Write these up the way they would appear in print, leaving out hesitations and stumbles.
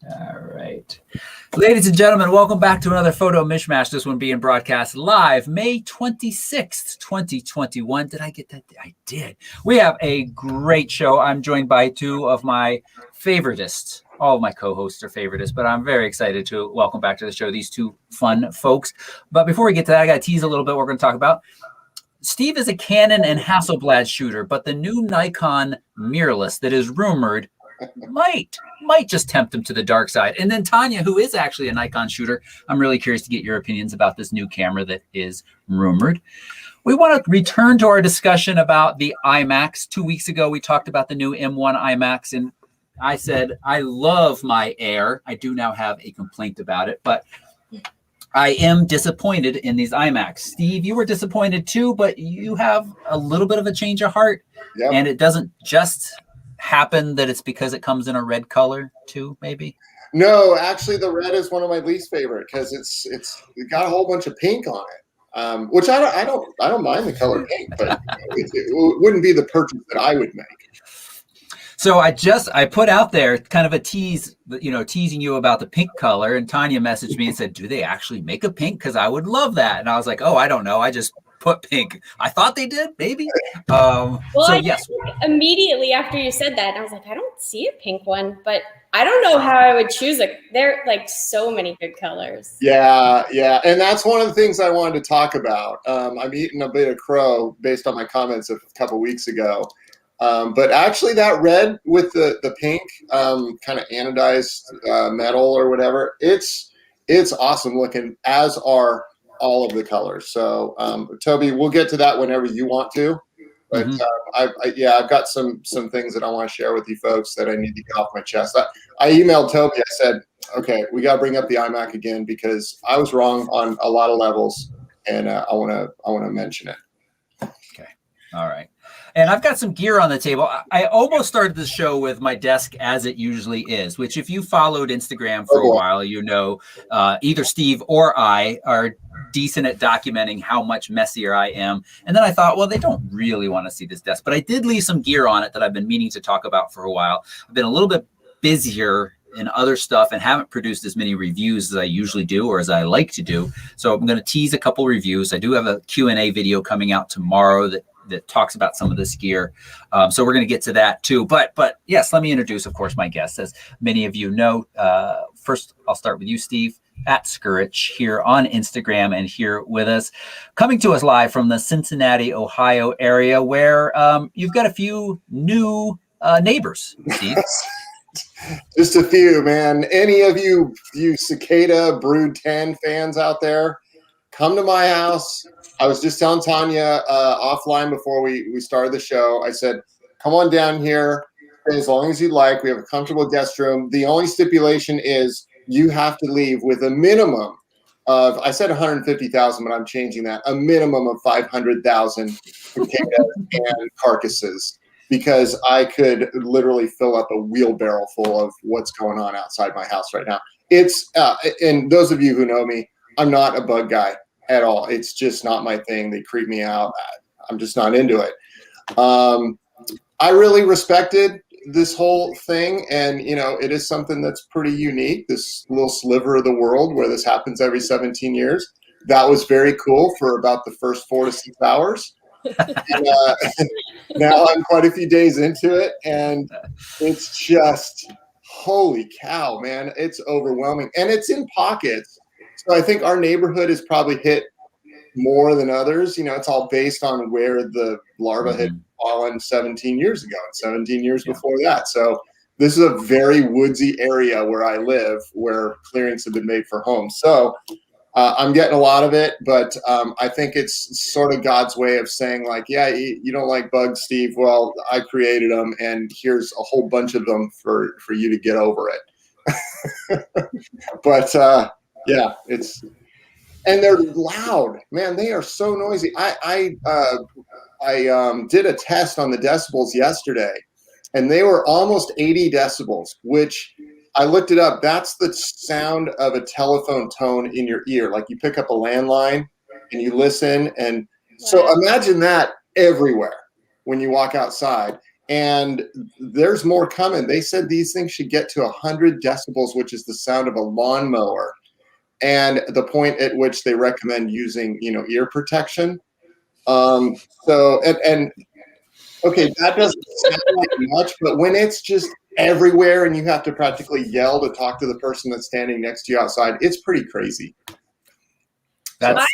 All right. Ladies and gentlemen, welcome back to another Photo Mish Mash. This one being broadcast live May 26th, 2021. Did I get that? I did. We have a great show. I'm joined by two of my favoritists. All of my co-hosts are favoritists, but I'm very excited to welcome back to the show these two fun folks. But before we get to that, I got to tease a little bit what we're going to talk about. Steve is a Canon and Hasselblad shooter, but the new Nikon Mirrorless that is rumored might just tempt him to the dark side. And then Tonya, who is actually a Nikon shooter, I'm really curious to get your opinions about this new camera that is rumored. We want to return to our discussion about the iMacs. 2 weeks ago, we talked about the new M1 iMacs, and I said, I love my Air. I do now have a complaint about it, but I am disappointed in these iMacs. Steve, you were disappointed too, but you have a little bit of a change of heart. Yep. And it doesn't just happen that it's because it comes in a red color too, maybe? No, actually the red is one of my least favorite because it's got a whole bunch of pink on it, which I don't mind the color pink, but it wouldn't be the purchase that I would make. So I put out there kind of a tease, teasing you about the pink color, and Tonya messaged me and said, do they actually make a pink? Because I would love that. And I was like, oh, I don't know. I just put pink. I thought they did, maybe. Well, so yes. Immediately after you said that, I was like, I don't see a pink one, but I don't know how I would choose it. There are like so many good colors. Yeah. And that's one of the things I wanted to talk about. I'm eating a bit of crow based on my comments a couple of weeks ago. But actually that red with the pink kind of anodized metal or whatever, it's awesome looking, as are all of the colors. So Toby, we'll get to that whenever you want to. But I've got some things that I want to share with you folks that I need to get off my chest. I emailed Toby. I said, okay, we got to bring up the iMac again because I was wrong on a lot of levels, and I want to mention it. Okay. All right. And I've got some gear on the table. I almost started the show with my desk as it usually is, which if you followed Instagram for a while, you know either Steve or I are decent at documenting how much messier I am. And then I thought, well, they don't really want to see this desk. But I did leave some gear on it that I've been meaning to talk about for a while. I've been a little bit busier in other stuff and haven't produced as many reviews as I usually do or as I like to do. So I'm going to tease a couple reviews. I do have a Q&A video coming out tomorrow that talks about some of this gear. So we're going to get to that too. But yes, let me introduce, of course, my guests. As many of you know, first I'll start with you, Steve, at Scurich here on Instagram and here with us. Coming to us live from the Cincinnati, Ohio area where you've got a few new neighbors, Steve. Just a few, man. Any of you Cicada Brood 10 fans out there, come to my house. I was just telling Tonya offline before we started the show. I said, come on down here, stay as long as you like. We have a comfortable guest room. The only stipulation is you have to leave with a minimum of, I said 150,000, but I'm changing that, a minimum of 500,000 cicadas and carcasses, because I could literally fill up a wheelbarrow full of what's going on outside my house right now. It's, and those of you who know me, I'm not a bug guy at all. It's just not my thing. They creep me out. I'm just not into it. I really respected this whole thing. And, it is something that's pretty unique, this little sliver of the world where this happens every 17 years. That was very cool for about the first 4 to 6 hours. And, now I'm quite a few days into it, and it's just, holy cow, man. It's overwhelming. And it's in pockets. So I think our neighborhood is probably hit more than others. It's all based on where the larva had fallen 17 years ago and 17 years before that. So this is a very woodsy area where I live, where clearings have been made for homes. So I'm getting a lot of it, but I think it's sort of God's way of saying, like, yeah, you don't like bugs, Steve. Well, I created them, and here's a whole bunch of them for you to get over it. But yeah, and they're loud, man. They are so noisy. I did a test on the decibels yesterday, and they were almost 80 decibels, which I looked it up. That's the sound of a telephone tone in your ear. Like you pick up a landline and you listen. And so imagine that everywhere when you walk outside. and there's more coming. They said these things should get to 100 decibels, which is the sound of a lawnmower, and the point at which they recommend using, ear protection. So, and okay, that doesn't sound like much, but when it's just everywhere and you have to practically yell to talk to the person that's standing next to you outside, it's pretty crazy.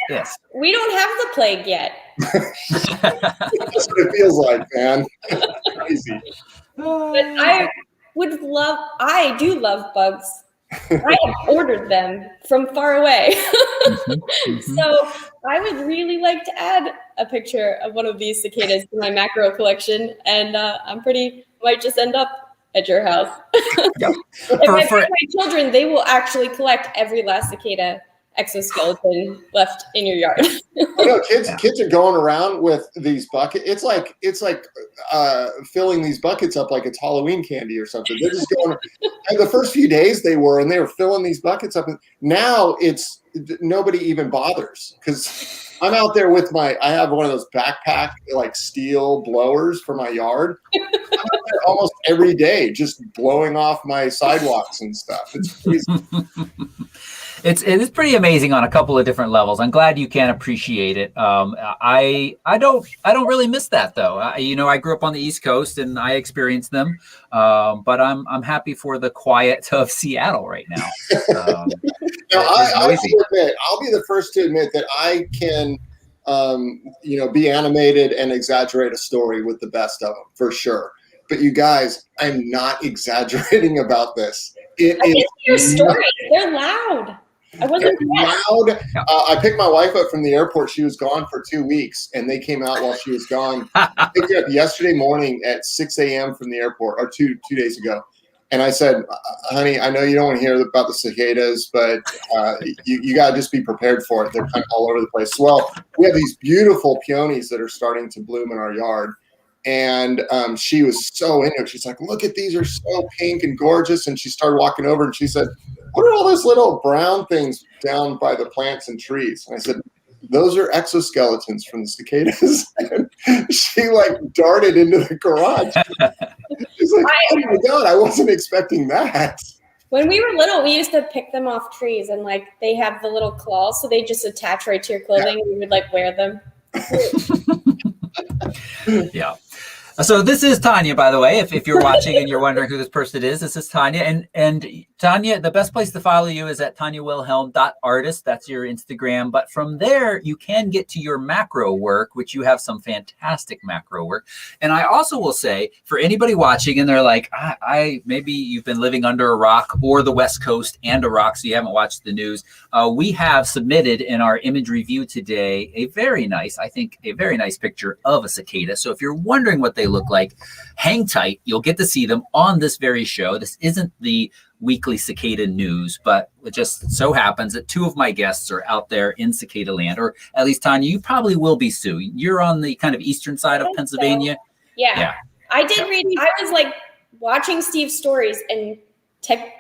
Yes. We don't have the plague yet. That's what it feels like, man. Crazy. But I do love bugs. I have ordered them from far away. So I would really like to add a picture of one of these cicadas to my macro collection, and might just end up at your house. Yep. If I pick my children, they will actually collect every last cicada exoskeleton left in your yard. I know kids are going around with these buckets. It's like filling these buckets up like it's Halloween candy or something. They're just going. And the first few days they were filling these buckets up. Now it's nobody even bothers, because I'm out there with I have one of those backpack like steel blowers for my yard. I'm out there almost every day, just blowing off my sidewalks and stuff. It's crazy. It is pretty amazing on a couple of different levels. I'm glad you can appreciate it. I don't really miss that though. I grew up on the East Coast and I experienced them, but I'm happy for the quiet of Seattle right now. Now, I'll be the first to admit that I can, be animated and exaggerate a story with the best of them for sure. But you guys, I'm not exaggerating about this. I can hear stories. They're loud. I wasn't loud. I picked my wife up from the airport. She was gone for 2 weeks, and they came out while she was gone. I picked her up yesterday morning at 6 a.m. from the airport, or two days ago. And I said, honey, I know you don't want to hear about the cicadas, but you got to just be prepared for it. They're kind of all over the place. Well, we have these beautiful peonies that are starting to bloom in our yard. And she was so into it. She's like, look at these, are so pink and gorgeous. And she started walking over and she said, what are all those little brown things down by the plants and trees? And I said, those are exoskeletons from the cicadas. And she darted into the garage. She's like, oh my God, I wasn't expecting that. When we were little, we used to pick them off trees, and they have the little claws, so they just attach right to your clothing. Yeah. We would wear them. Yeah. So this is Tonya, by the way, if you're watching and you're wondering who this person is, this is Tonya. And Tonya, the best place to follow you is at TonyaWilhelm.artist. That's your Instagram. But from there, you can get to your macro work, which you have some fantastic macro work. And I also will say, for anybody watching and they're like, maybe you've been living under a rock or the West Coast and a rock, so you haven't watched the news. We have submitted in our image review today a very nice picture of a cicada. So if you're wondering what they look like, hang tight. You'll get to see them on this very show. This isn't the weekly cicada news, but it just so happens that two of my guests are out there in cicada land, or at least Tonya, you probably will be soon. You're on the kind of eastern side of Pennsylvania. So. Yeah. I did read. I was watching Steve's stories, and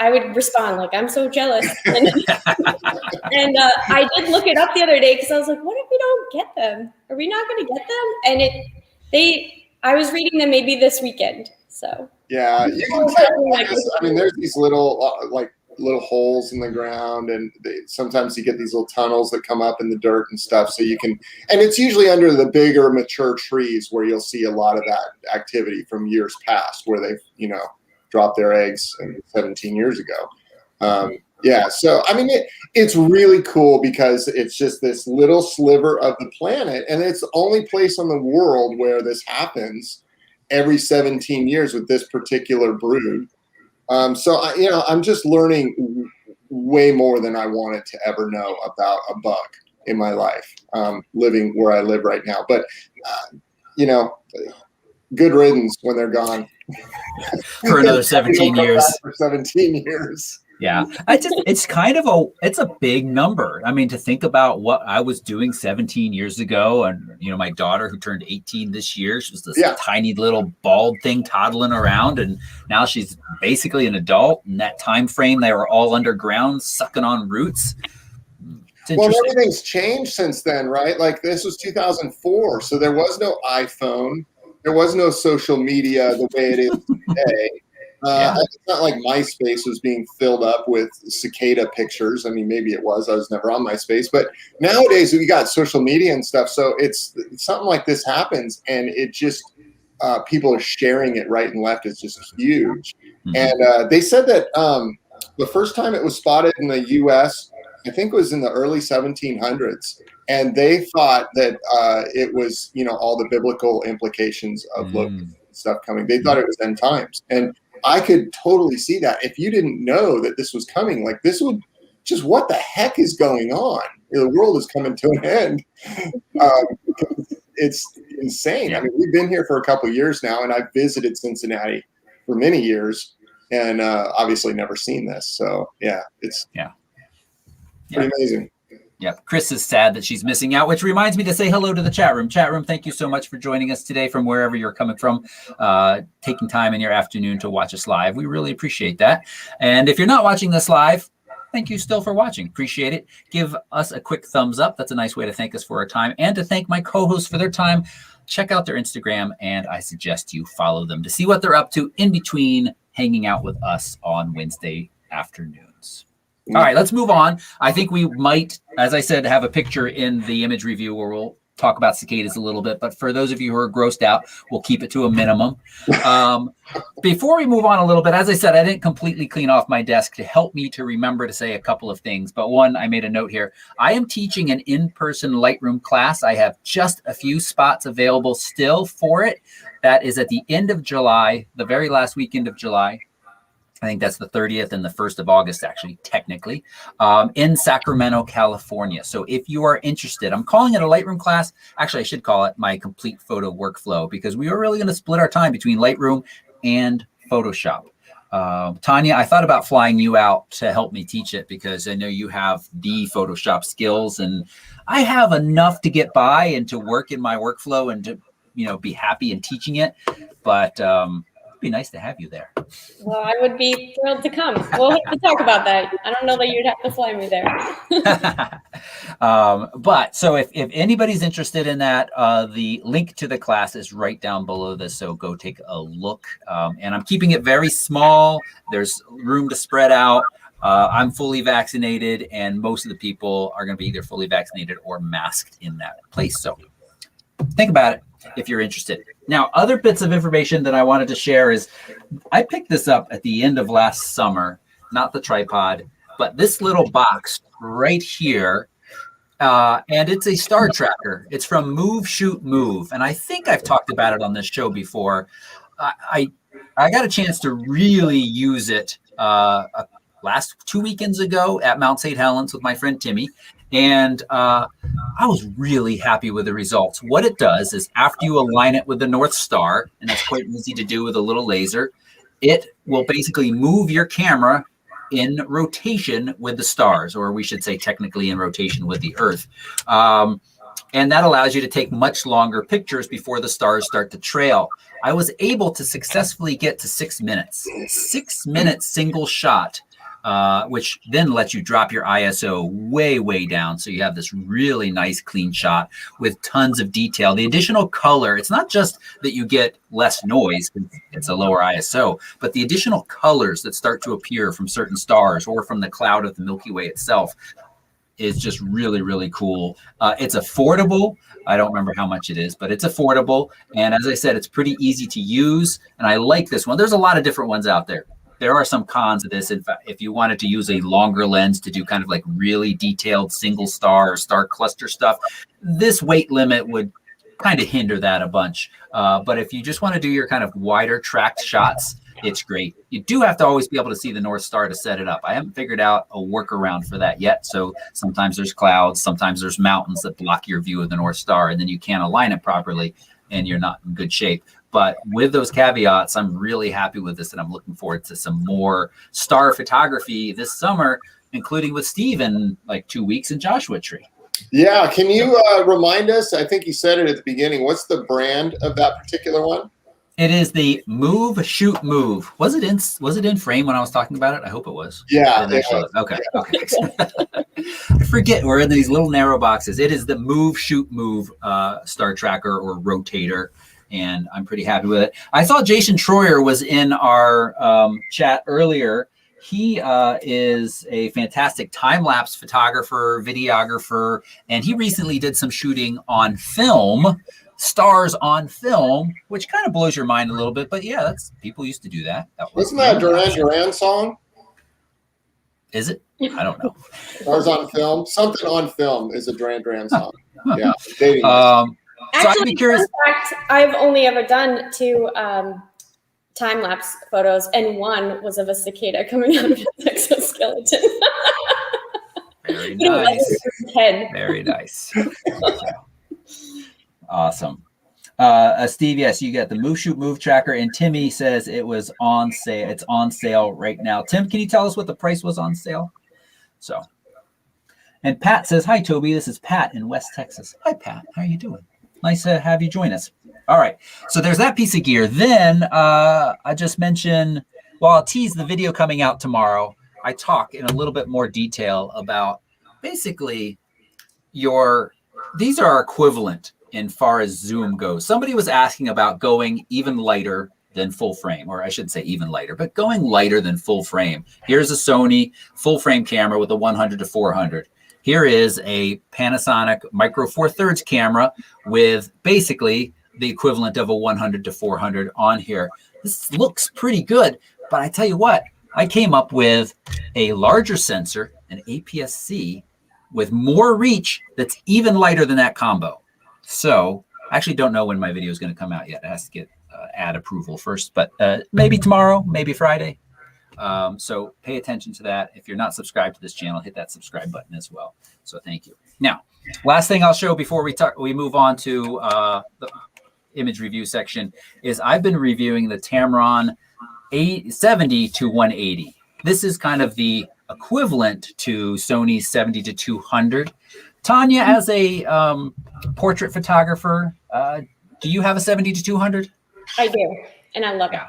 I would respond I'm so jealous. And I did look it up the other day because I was like, what if we don't get them? Are we not going to get them? And I was reading them maybe this weekend. So yeah, you can tell. There's these little little holes in the ground, and sometimes you get these little tunnels that come up in the dirt and stuff. So you can, and it's usually under the bigger mature trees where you'll see a lot of that activity from years past, where they've dropped their eggs 17 years ago. Yeah, so it's really cool because it's just this little sliver of the planet, and it's the only place on the world where this happens every 17 years with this particular brood. So I'm just learning way more than I wanted to ever know about a bug in my life, living where I live right now. But good riddance when they're gone for another 17 years. For 17 years. Yeah, it's a big number. To think about what I was doing 17 years ago, and my daughter who turned 18 this year, she was this tiny little bald thing toddling around, and now she's basically an adult. In that time frame, they were all underground, sucking on roots. Well, everything's changed since then, right? This was 2004, so there was no iPhone. there was no social media the way it is today. It's not like MySpace was being filled up with cicada pictures. I mean, maybe it was. I was never on MySpace. But nowadays we got social media and stuff. So it's something like this happens, and it just people are sharing it right and left. It's just huge. And they said that the first time it was spotted in the U.S., I think it was in the early 1700s. And they thought that it was, all the biblical implications of stuff coming. They thought it was end times. And I could totally see that. If you didn't know that this was coming, like this would just, what the heck is going on? The world is coming to an end. It's insane. I mean, we've been here for a couple of years now, and I've visited Cincinnati for many years, and obviously never seen this. So yeah, it's pretty amazing. Yeah, Chris is sad that she's missing out, which reminds me to say hello to the chat room. Chat room, thank you so much for joining us today from wherever you're coming from, taking time in your afternoon to watch us live. We really appreciate that. And if you're not watching this live, thank you still for watching. Appreciate it. Give us a quick thumbs up. That's a nice way to thank us for our time and to thank my co-hosts for their time. Check out their Instagram, and I suggest you follow them to see what they're up to in between hanging out with us on Wednesday afternoons. All right, let's move on. I think we might, as I said, have a picture in the image review where we'll talk about cicadas a little bit. But for those of you who are grossed out, we'll keep it to a minimum. Before we move on a little bit, as I said, I didn't completely clean off my desk to help me to remember to say a couple of things. But one, I made a note here. I am teaching an in-person Lightroom class. I have just a few spots available still for it. That is at the end of July, the very last weekend of July. I think that's the 30th and the 1st of August, actually, technically, in Sacramento, California. So if you are interested, I'm calling it a Lightroom class. Actually, I should call it my complete photo workflow, because we are really going to split our time between Lightroom and Photoshop. Tonya, I thought about flying you out to help me teach it, because I know you have the Photoshop skills, and I have enough to get by and to work in my workflow and to, be happy in teaching it. But it'd be nice to have you there. Well, I would be thrilled to come. We'll have to talk about that. I don't know that you'd have to fly me there. But so if anybody's interested in that, the link to the class is right down below this. So go take a look. And I'm keeping it very small. There's room to spread out. I'm fully vaccinated, and most of the people are going to be either fully vaccinated or masked in that place. So think about it if you're interested. Now, other bits of information that I wanted to share is I picked this up at the end of last summer, not the tripod, but this little box right here. And it's a star tracker. It's from Move, Shoot, Move. And I think I've talked about it on this show before. I got a chance to really use it last 2 weekends ago at Mount St. Helens with my friend Timmy. And I was really happy with the results. What it does is after you align it with the North Star, and that's quite easy to do with a little laser, it will basically move your camera in rotation with the stars, or we should say technically in rotation with the Earth. And that allows you to take much longer pictures before the stars start to trail. I was able to successfully get to 6 minutes. 6 minutes single shot. Which then lets you drop your ISO way, way down. So you have this really nice clean shot with tons of detail. The additional color, it's not just that you get less noise, it's a lower ISO, but the additional colors that start to appear from certain stars or from the cloud of the Milky Way itself is just really, really cool. It's affordable. I don't remember how much it is, but it's affordable. And as I said, it's pretty easy to use. And I like this one. There's a lot of different ones out there. There are some cons of this. In fact, if you wanted to use a longer lens to do kind of like really detailed single star or star cluster stuff, this weight limit would kind of hinder that a bunch. But if you just want to do your kind of wider tracked shots, it's great. You do have to always be able to see the North Star to set it up. I haven't figured out a workaround for that yet. So sometimes there's clouds, sometimes there's mountains that block your view of the North Star, and then you can't align it properly and you're not in good shape. But with those caveats, I'm really happy with this, and I'm looking forward to some more star photography this summer, including with Steve in like 2 weeks in Joshua Tree. Yeah, can you remind us? I think you said it at the beginning. What's the brand of that particular one? It is the Shoot Move. Was it in frame when I was talking about it? I hope it was. Yeah. Okay. I forget. We're in these little narrow boxes. It is the Shoot Move star tracker or rotator. and I'm pretty happy with it. I saw Jason Troyer was in our chat earlier. He is a fantastic time-lapse photographer, videographer, and he recently did some shooting on film, stars on film, which kind of blows your mind a little bit. But yeah, that's people used to do that. Wasn't that a Duran Duran song? Is it? I don't know. Stars on film. Something on film is a Duran Duran song. Yeah. Actually, so I'd be curious. In fact, I've only ever done 2 time-lapse photos, and one was of a cicada coming out of its exoskeleton. Very nice. Head. Very nice. Awesome. Steve, yes, you got the Move Shoot Move Tracker, and Timmy says it was on sale. It's on sale right now. Tim, can you tell us what the price was on sale? So, and Pat says, hi, Toby. This is Pat in West Texas. Hi, Pat. How are you doing? Nice to have you join us. All right. So there's that piece of gear. Then I just mentioned, well, I'll tease the video coming out tomorrow. I talk in a little bit more detail about basically these are equivalent in far as zoom goes. Somebody was asking about going even lighter than full frame, or I should say even lighter, but going lighter than full frame. Here's a Sony full frame camera with a 100 to 400. Here is a Panasonic Micro Four Thirds camera with basically the equivalent of a 100 to 400 on here. This looks pretty good, but I tell you what, I came up with a larger sensor, an APS-C, with more reach that's even lighter than that combo. So I actually don't know when my video is going to come out yet. It has to get ad approval first, but maybe tomorrow, maybe Friday. So pay attention to that. If you're not subscribed to this channel, hit that subscribe button as well. So thank you. Now, last thing I'll show before we move on to the image review section is I've been reviewing the Tamron 70 to 180. This is kind of the equivalent to Sony's 70 to 200. Tonya, as a portrait photographer, do you have a 70 to 200? I do, and I love it.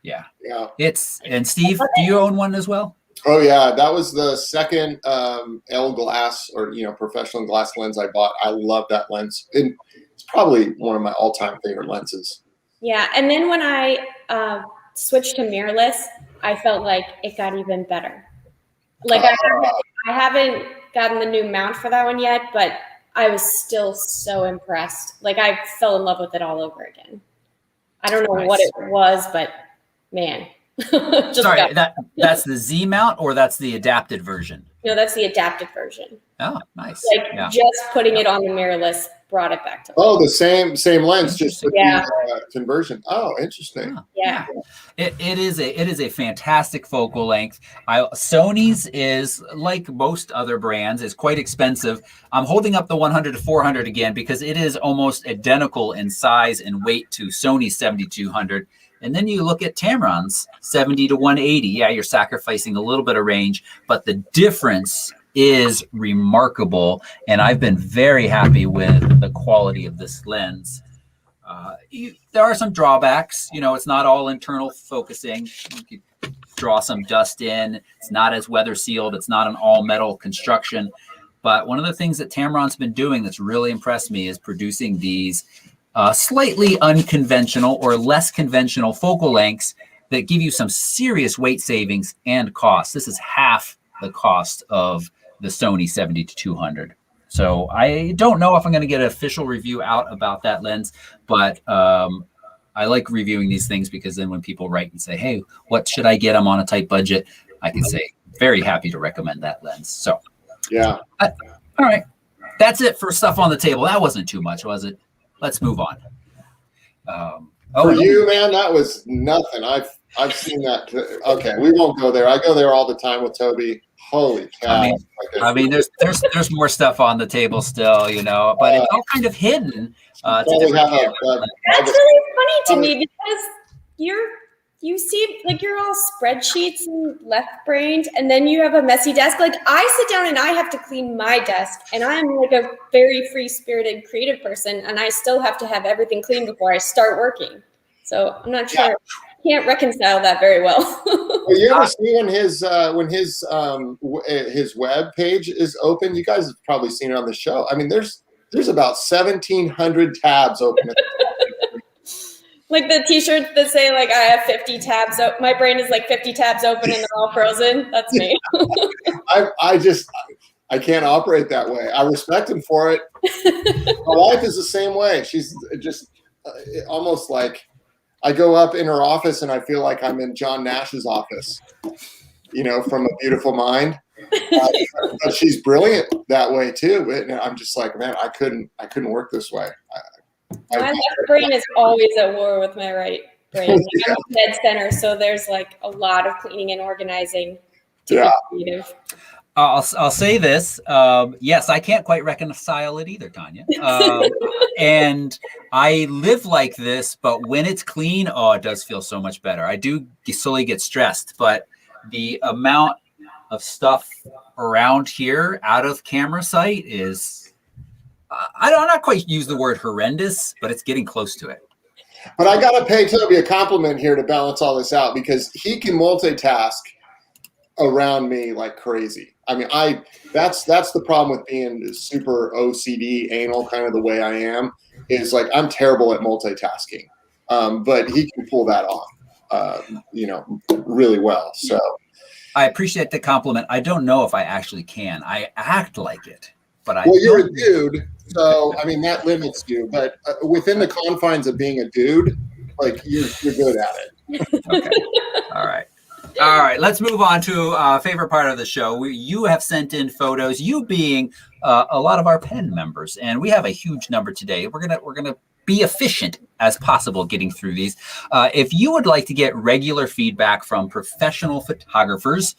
Yeah. And Steve, do you own one as well? Oh yeah, that was the second L glass or professional glass lens I bought. I love that lens. It's probably one of my all-time favorite lenses. Yeah, and then when I switched to mirrorless, I felt like it got even better. Like I haven't gotten the new mount for that one yet, but I was still so impressed. Like I fell in love with it all over again. I don't know what it was, but man. Sorry, that's the Z mount or that's the adapted version? No, that's the adapted version. Oh, nice. Like just putting it on the mirrorless brought it back to life. Oh, the same lens, just the conversion. Oh, interesting. Yeah. It is a fantastic focal length. Sony's is, like most other brands, is quite expensive. I'm holding up the 100 to 400 again because it is almost identical in size and weight to Sony's 7200. And then you look at Tamron's 70 to 180. Yeah, you're sacrificing a little bit of range, but the difference is remarkable. And I've been very happy with the quality of this lens. There are some drawbacks. It's not all internal focusing. You could draw some dust in. It's not as weather sealed. It's not an all metal construction. But one of the things that Tamron's been doing that's really impressed me is producing these slightly unconventional or less conventional focal lengths that give you some serious weight savings and cost. This is half the cost of the Sony 70 to 200. So I don't know if I'm going to get an official review out about that lens, but I like reviewing these things because then when people write and say, hey, what should I get? I'm on a tight budget. I can say, very happy to recommend that lens. So, yeah. All right. That's it for stuff on the table. That wasn't too much, was it? Let's move on. For you, man, that was nothing. I've seen that. Okay, we won't go there. I go there all the time with Toby. Holy cow! I mean, there's more stuff on the table still, but it's all kind of hidden. That's really funny to me because you see, like, you're all spreadsheets and left-brained, and then you have a messy desk. Like, I sit down and I have to clean my desk, and I'm like a very free-spirited, creative person, and I still have to have everything clean before I start working. So I'm not sure. Yeah. Can't reconcile that very well. Well, you ever see when his web page is open? You guys have probably seen it on the show. I mean, there's about 1,700 tabs open. Like the t-shirts that say like I have 50 tabs. My brain is like 50 tabs open and they're all frozen. That's me. I can't operate that way. I respect him for it. My wife is the same way. She's just almost like I go up in her office and I feel like I'm in John Nash's office, from A Beautiful Mind. But she's brilliant that way too. And I'm just like, man, I couldn't work this way. My left brain is always at war with my right brain. Like, I'm dead center, so there's like a lot of cleaning and organizing to be creative. I'll say this. Yes, I can't quite reconcile it either, Tonya. And I live like this, but when it's clean, it does feel so much better. I do slowly get stressed, but the amount of stuff around here out of camera sight is, I don't not quite use the word horrendous, but it's getting close to it. But I got to pay Toby a compliment here to balance all this out, because he can multitask around me like crazy. I mean, that's the problem with being super OCD, anal, kind of the way I am, is like I'm terrible at multitasking. But he can pull that off, really well. So I appreciate the compliment. I don't know if I actually can. I act like it, but you're a dude, so I mean that limits you. But within the confines of being a dude, like you're good at it. Okay. All right. Let's move on to favorite part of the show. You have sent in photos. You being a lot of our pen members, and we have a huge number today. We're gonna be efficient as possible getting through these. If you would like to get regular feedback from professional photographers,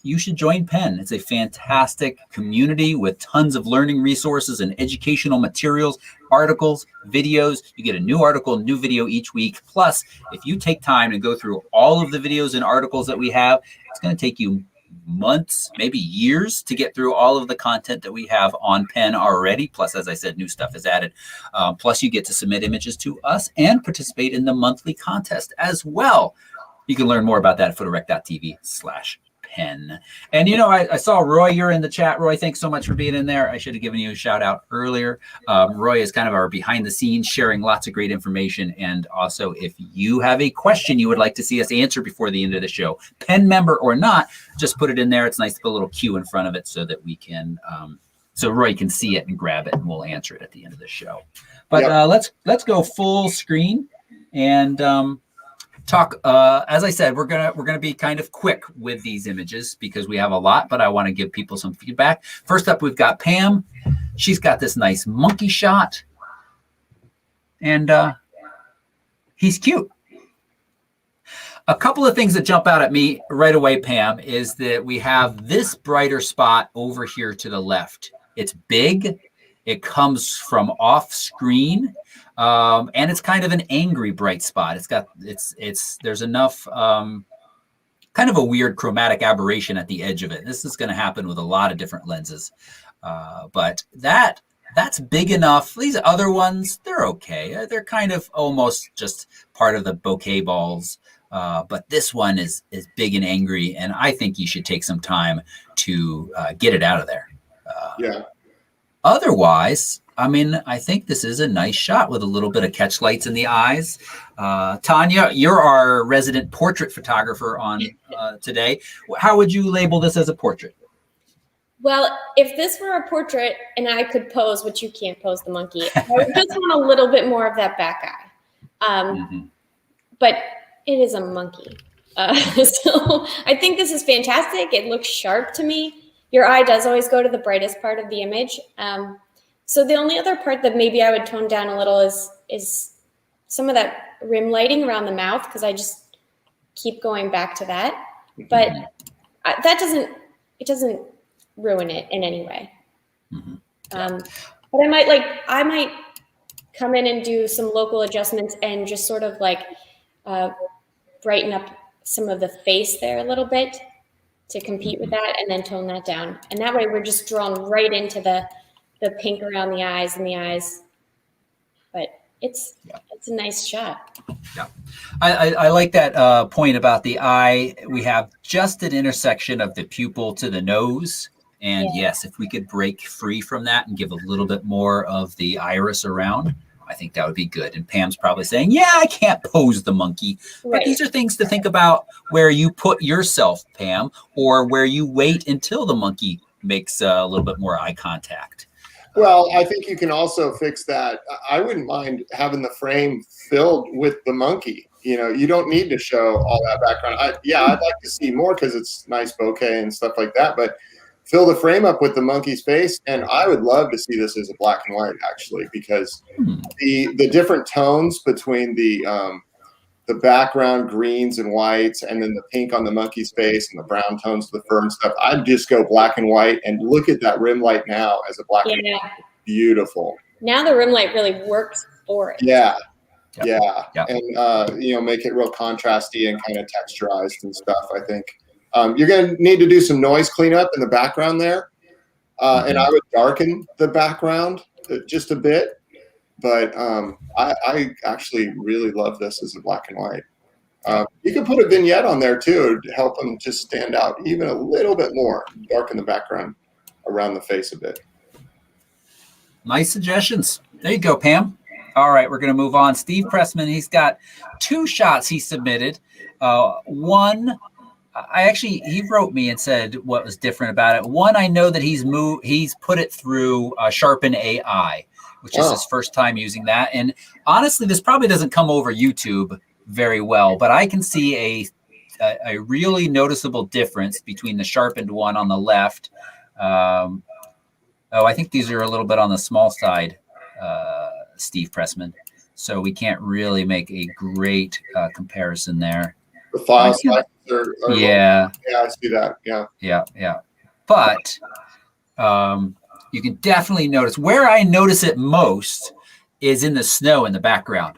you should join Penn. It's a fantastic community with tons of learning resources and educational materials, articles, videos. You get a new article, new video each week. Plus, if you take time to go through all of the videos and articles that we have, it's going to take you months, maybe years to get through all of the content that we have on Penn already. Plus, as I said, new stuff is added. Plus, you get to submit images to us and participate in the monthly contest as well. You can learn more about that at photorec.tv/Penn. And I saw Roy, you're in the chat. Roy, thanks so much for being in there. I should have given you a shout out earlier. Roy is kind of our behind the scenes, sharing lots of great information. And also, if you have a question you would like to see us answer before the end of the show, Penn member or not, just put it in there. It's nice to put a little Q in front of it so that we can, so Roy can see it and grab it, and we'll answer it at the end of the show. But let's go full screen and talk. As I said, we're gonna be kind of quick with these images because we have a lot, but I want to give people some feedback. First up, we've got Pam. She's got this nice monkey shot, and he's cute. A couple of things that jump out at me right away, Pam, is that we have this brighter spot over here to the left. It's big. It comes from off screen. And it's kind of an angry bright spot. There's enough kind of a weird chromatic aberration at the edge of it. This is going to happen with a lot of different lenses. But that's big enough. These other ones, they're okay. They're kind of almost just part of the bokeh balls. But this one is big and angry, and I think you should take some time to get it out of there. Otherwise, I mean, I think this is a nice shot with a little bit of catch lights in the eyes. Tonya, you're our resident portrait photographer on today. How would you label this as a portrait? Well, if this were a portrait and I could pose, which you can't pose the monkey, I would just want a little bit more of that back eye. But it is a monkey. So I think this is fantastic. It looks sharp to me. Your eye does always go to the brightest part of the image. So the only other part that maybe I would tone down a little is some of that rim lighting around the mouth, because I just keep going back to that. But that doesn't ruin it in any way. But I might come in and do some local adjustments and just sort of like brighten up some of the face there a little bit to compete with that, and then tone that down. And that way we're just drawn right into the pink around the eyes and the eyes. But it's a nice shot. Yeah, I like that point about the eye. We have just an intersection of the pupil to the nose. And yes, if we could break free from that and give a little bit more of the iris around, I think that would be good. And Pam's probably saying, yeah, I can't pose the monkey. But Right. these are things to think about where you put yourself, Pam, or where you wait until the monkey makes a little bit more eye contact. Well, I think you can also fix that. I wouldn't mind having the frame filled with the monkey. You know, you don't need to show all that background. I'd like to see more because it's nice bokeh and stuff like that. But fill the frame up with the monkey's face, and I would love to see this as a black and white, actually, because the different tones between the background greens and whites, and then the pink on the monkey's face and the brown tones of the fur and stuff. I'd just go black and white, and look at that rim light now as a black and white. Beautiful. Now the rim light really works for it. Yeah. Yep. Yeah. Yep. And, you know, make it real contrasty and kind of texturized and stuff, I think. You're going to need to do some noise cleanup in the background there. And I would darken the background just a bit. But I actually really love this as a black and white. You can put a vignette on there too to help them just stand out even a little bit more. Darken the background around the face a bit. Nice suggestions. There you go, Pam. All right, we're going to move on. Steve Pressman, he's got 2 shots he submitted. One, he wrote me and said what was different about it. One, I know that he's put it through Sharpen AI, which is his first time using that. And honestly, this probably doesn't come over YouTube very well, but I can see a really noticeable difference between the sharpened one on the left. I think these are a little bit on the small side, Steve Pressman. So we can't really make a great comparison there. The file sizes are yeah. Yeah, I see that. Yeah. Yeah. But you can definitely notice where I notice it most is in the snow in the background,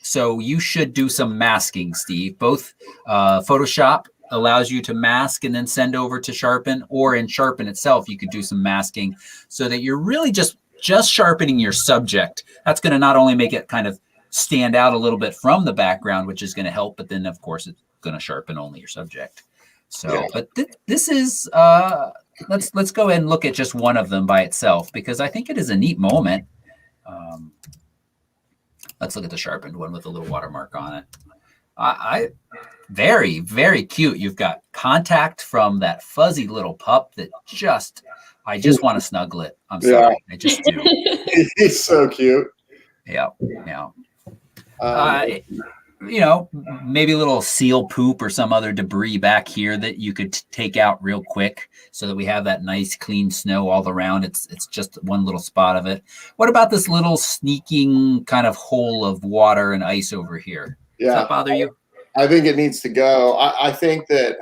so you should do some masking, Steve. Both Photoshop allows you to mask and then send over to Sharpen, or in Sharpen itself, you could do some masking so that you're really just sharpening your subject. That's going to not only make it kind of stand out a little bit from the background, which is going to help, but then of course it's going to sharpen only your subject. So, yeah. But this is, let's go ahead and look at just one of them by itself, because I think it is a neat moment. Let's look at the sharpened one with a little watermark on it. Very, very cute. You've got contact from that fuzzy little pup that I just want to snuggle it. I'm sorry. I just do. He's so cute. Yeah. Maybe a little seal poop or some other debris back here that you could take out real quick so that we have that nice clean snow all around. It's just one little spot of it. What about this little sneaking kind of hole of water and ice over here? Yeah. Does that bother you? I think it needs to go. I think that,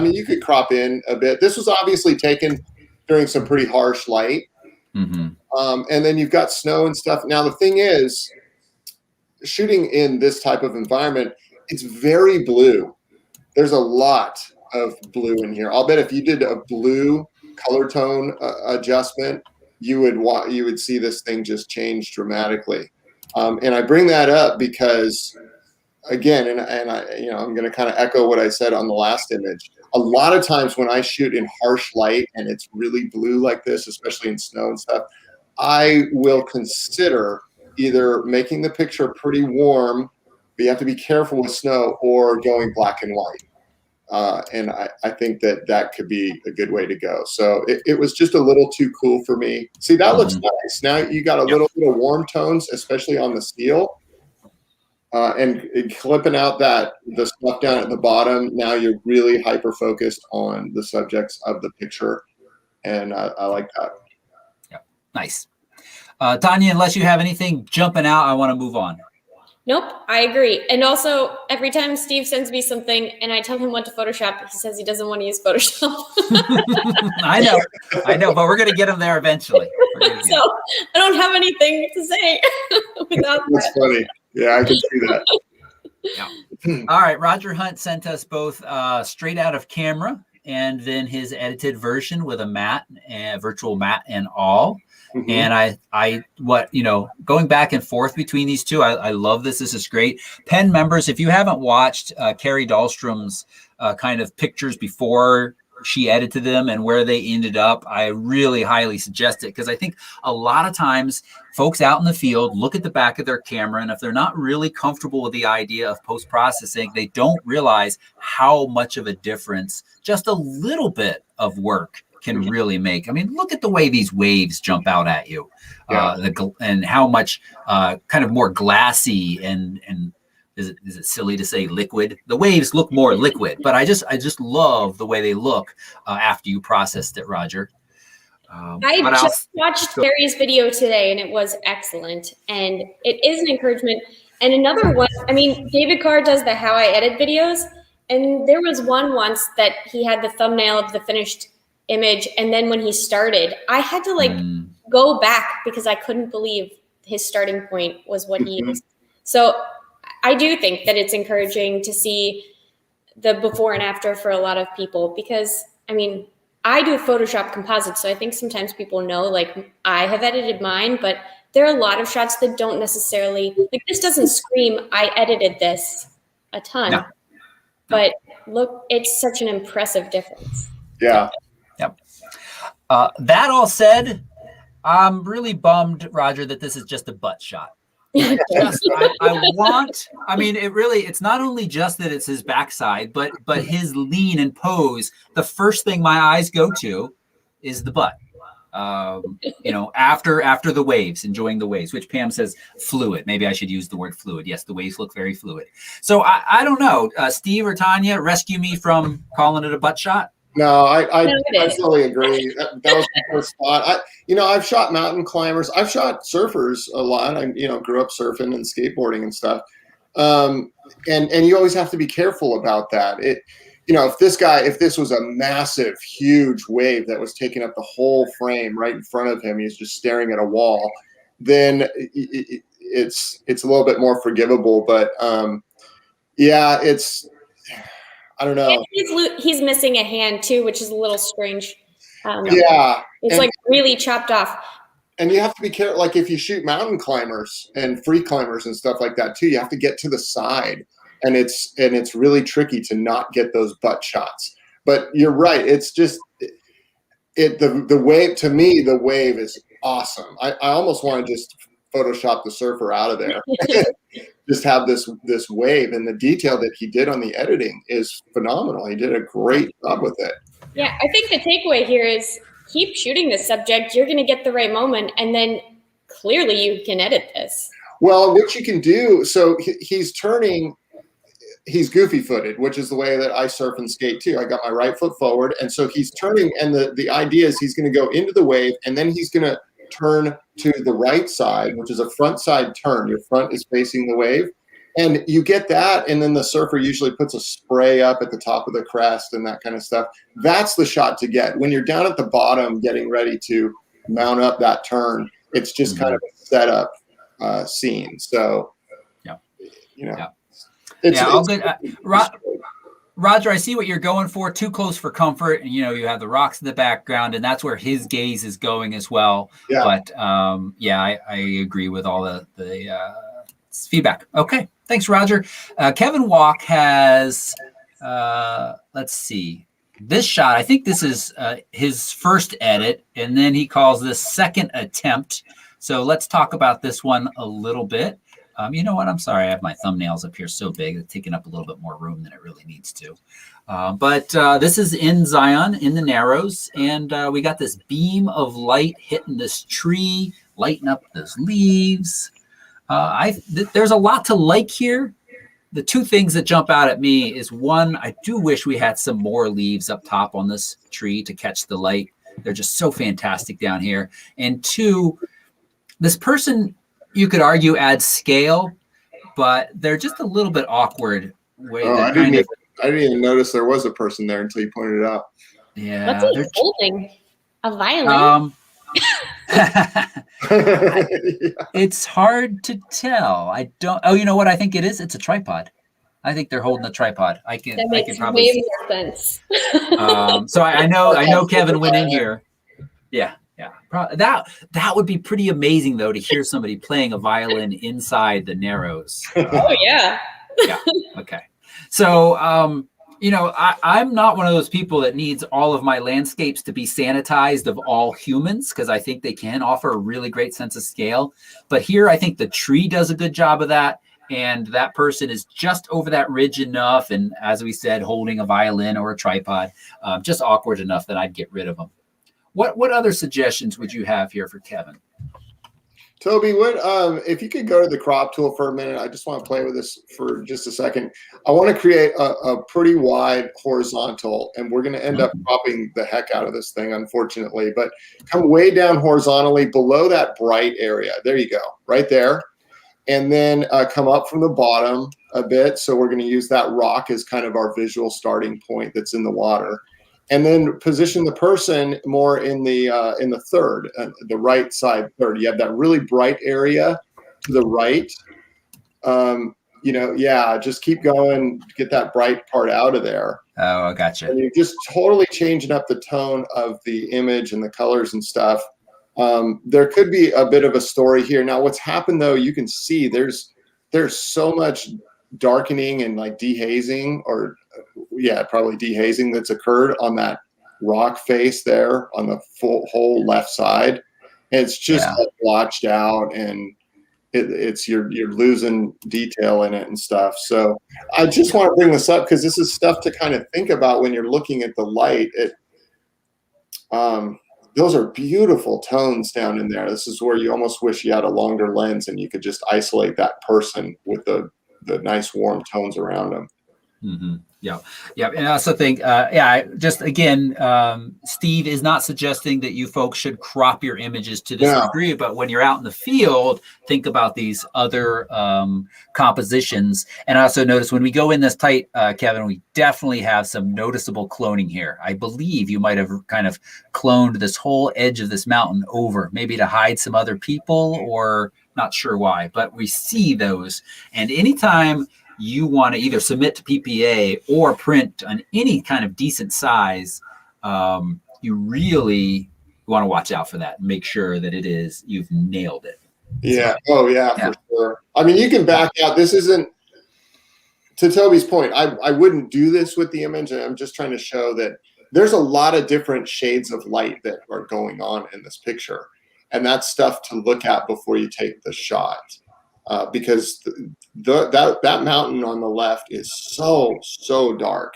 you could crop in a bit. This was obviously taken during some pretty harsh light. Mm-hmm. And then you've got snow and stuff. Now, the thing is, shooting in this type of environment, it's very blue. There's a lot of blue in here. I'll bet if you did a blue color tone adjustment, you would see this thing just change dramatically. And I bring that up because, again, and I'm going to kind of echo what I said on the last image. A lot of times when I shoot in harsh light and it's really blue like this, especially in snow and stuff, I will consider either making the picture pretty warm, but you have to be careful with snow, or going black and white. And I think that could be a good way to go. So it was just a little too cool for me. See, that looks nice. Now you got a little bit of warm tones, especially on the steel. And clipping out the stuff down at the bottom, now you're really hyper-focused on the subjects of the picture. And I like that. Yeah, nice. Tonya, unless you have anything jumping out, I want to move on. Nope, I agree. And also, every time Steve sends me something and I tell him what to Photoshop, he says he doesn't want to use Photoshop. I know, but we're going to get him there eventually. So I don't have anything to say without that. That's funny. Yeah, I can see that. Yeah. All right, Roger Hunt sent us both straight out of camera and then his edited version with a matte, virtual matte and all. Mm-hmm. And going back and forth between these two, I love this. This is great. Pen members, if you haven't watched Carrie Dahlstrom's kind of pictures before she edited them and where they ended up, I really highly suggest it, because I think a lot of times folks out in the field look at the back of their camera, and if they're not really comfortable with the idea of post-processing, they don't realize how much of a difference just a little bit of work can really make. I mean, look at the way these waves jump out at you, and how much kind of more glassy and is it silly to say liquid? The waves look more liquid, but I just love the way they look after you processed it, Roger. I just watched Terry's video today, and it was excellent, and it is an encouragement. And another one, I mean, David Carr does the how I edit videos, and there was one once that he had the thumbnail of the finished image, and then when he started, I had to like go back because I couldn't believe his starting point was what he used. So I do think that it's encouraging to see the before and after for a lot of people, because I mean, I do Photoshop composites, so I think sometimes people know like I have edited mine, but there are a lot of shots that don't necessarily, like this doesn't scream, I edited this a ton, no. But look, it's such an impressive difference. Yeah. Yep. That all said, I'm really bummed, Roger, that this is just a butt shot. I mean, it's not only just that it's his backside, but his lean and pose. The first thing my eyes go to is the butt. After the waves, enjoying the waves, which Pam says fluid. Maybe I should use the word fluid. Yes, the waves look very fluid. So I don't know, Steve or Tonya, rescue me from calling it a butt shot. No, I totally agree. That was my first thought. I've shot mountain climbers. I've shot surfers a lot. I grew up surfing and skateboarding and stuff. And you always have to be careful about that. If this was a massive, huge wave that was taking up the whole frame right in front of him, he's just staring at a wall, then it's a little bit more forgivable. But I don't know. He's missing a hand too, which is a little strange. It's like really chopped off. And you have to be careful. Like if you shoot mountain climbers and free climbers and stuff like that too, you have to get to the side, and it's really tricky to not get those butt shots. But you're right. It's just the wave. To me, the wave is awesome. I almost want to just Photoshop the surfer out of there. Just have this wave, and the detail that he did on the editing is phenomenal. He did a great job with it. Yeah, I think the takeaway here is keep shooting this subject. You're going to get the right moment, and then clearly you can edit this. Well, what you can do, so he's goofy-footed, which is the way that I surf and skate too. I got my right foot forward, and so he's turning, and the idea is he's going to go into the wave, and then he's going to turn to the right side, which is a front side turn. Your front is facing the wave, and you get that, and then the surfer usually puts a spray up at the top of the crest and that kind of stuff. That's the shot to get. When you're down at the bottom getting ready to mount up that turn, it's just kind of a setup scene. So, Roger, I see what you're going for. Too close for comfort, and you have the rocks in the background, and that's where his gaze is going as well. Yeah. But I agree with all the feedback. Okay, thanks, Roger. Kevin Walk has let's see, this shot. I think this is his first edit, and then he calls this second attempt. So let's talk about this one a little bit. You know what? I'm sorry. I have my thumbnails up here so big. It's taking up a little bit more room than it really needs to. But this is in Zion, in the Narrows. And we got this beam of light hitting this tree, lighting up those leaves. There's a lot to like here. The two things that jump out at me is, one, I do wish we had some more leaves up top on this tree to catch the light. They're just so fantastic down here. And two, this person, you could argue, adds scale, but they're just a little bit awkward. I didn't even notice there was a person there until you pointed it out. Yeah. What's he holding? A violin? It's hard to tell. I don't. Oh, you know what I think it is? It's a tripod. I think they're holding a tripod. That makes way more sense. So I know Kevin went in here. Yeah. That would be pretty amazing, though, to hear somebody playing a violin inside the Narrows. Oh yeah. Yeah. Okay. So I'm not one of those people that needs all of my landscapes to be sanitized of all humans, because I think they can offer a really great sense of scale. But here, I think the tree does a good job of that. And that person is just over that ridge enough. And as we said, holding a violin or a tripod, just awkward enough that I'd get rid of them. What other suggestions would you have here for Kevin? Toby, what if you could go to the crop tool for a minute? I just want to play with this for just a second. I want to create a pretty wide horizontal, and we're going to end up cropping the heck out of this thing, unfortunately. But come way down horizontally below that bright area. There you go, right there. And then come up from the bottom a bit. So we're going to use that rock as kind of our visual starting point that's in the water. And then position the person more in the third, the right side third. You have that really bright area to the right. Just keep going, get that bright part out of there. Oh, I gotcha. And you're just totally changing up the tone of the image and the colors and stuff. There could be a bit of a story here. Now, what's happened though, you can see there's so much darkening and like dehazing, or probably dehazing that's occurred on that rock face there on the whole left side. And it's just like blotched out, and you're losing detail in it and stuff. So I just want to bring this up because this is stuff to kind of think about when you're looking at the light. Those are beautiful tones down in there. This is where you almost wish you had a longer lens and you could just isolate that person with the nice warm tones around them. Mm-hmm. Yeah. And I also think, Steve is not suggesting that you folks should crop your images to this degree, but when you're out in the field, think about these other compositions. And I also notice when we go in this tight, Kevin, we definitely have some noticeable cloning here. I believe you might have kind of cloned this whole edge of this mountain over, maybe to hide some other people, or not sure why, but we see those. And anytime you want to either submit to PPA or print on any kind of decent size, you really want to watch out for that and make sure that you've nailed it. Yeah. For sure. I mean, you can back out. This isn't, to Toby's point, I wouldn't do this with the image. I'm just trying to show that there's a lot of different shades of light that are going on in this picture. And that's stuff to look at before you take the shot. Because that mountain on the left is so dark.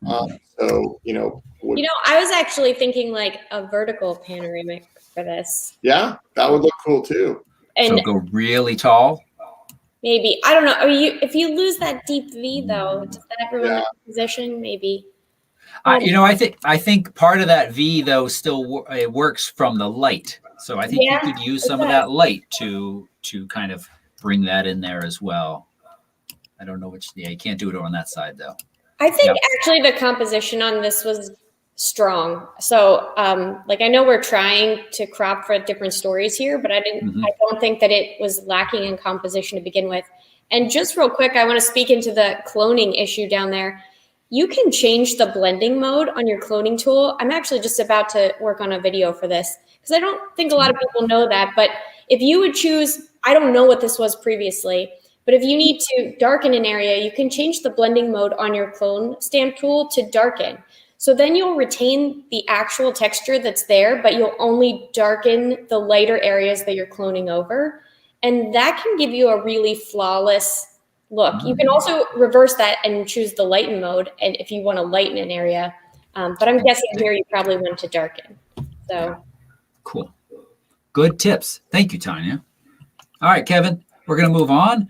I was actually thinking like a vertical panoramic for this. Yeah, that would look cool too. And so go really tall. Maybe, I don't know. If you lose that deep V though, does that ruin the position? Maybe. I think part of that V though still it works from the light. So I think you could use some of that light to kind of bring that in there as well. I don't know you can't do it on that side though. I think actually the composition on this was strong. So I know we're trying to crop for different stories here, but I don't think that it was lacking in composition to begin with. And just real quick, I want to speak into the cloning issue down there. You can change the blending mode on your cloning tool. I'm actually just about to work on a video for this because I don't think a lot of people know that. But if you would choose, I don't know what this was previously, but if you need to darken an area, you can change the blending mode on your clone stamp tool to darken. So then you'll retain the actual texture that's there, but you'll only darken the lighter areas that you're cloning over. And that can give you a really flawless look. You can also reverse that and choose the lighten mode, and if you want to lighten an area. But I'm guessing here you probably want to darken. So cool. Good tips. Thank you, Tonya. All right, Kevin, we're going to move on.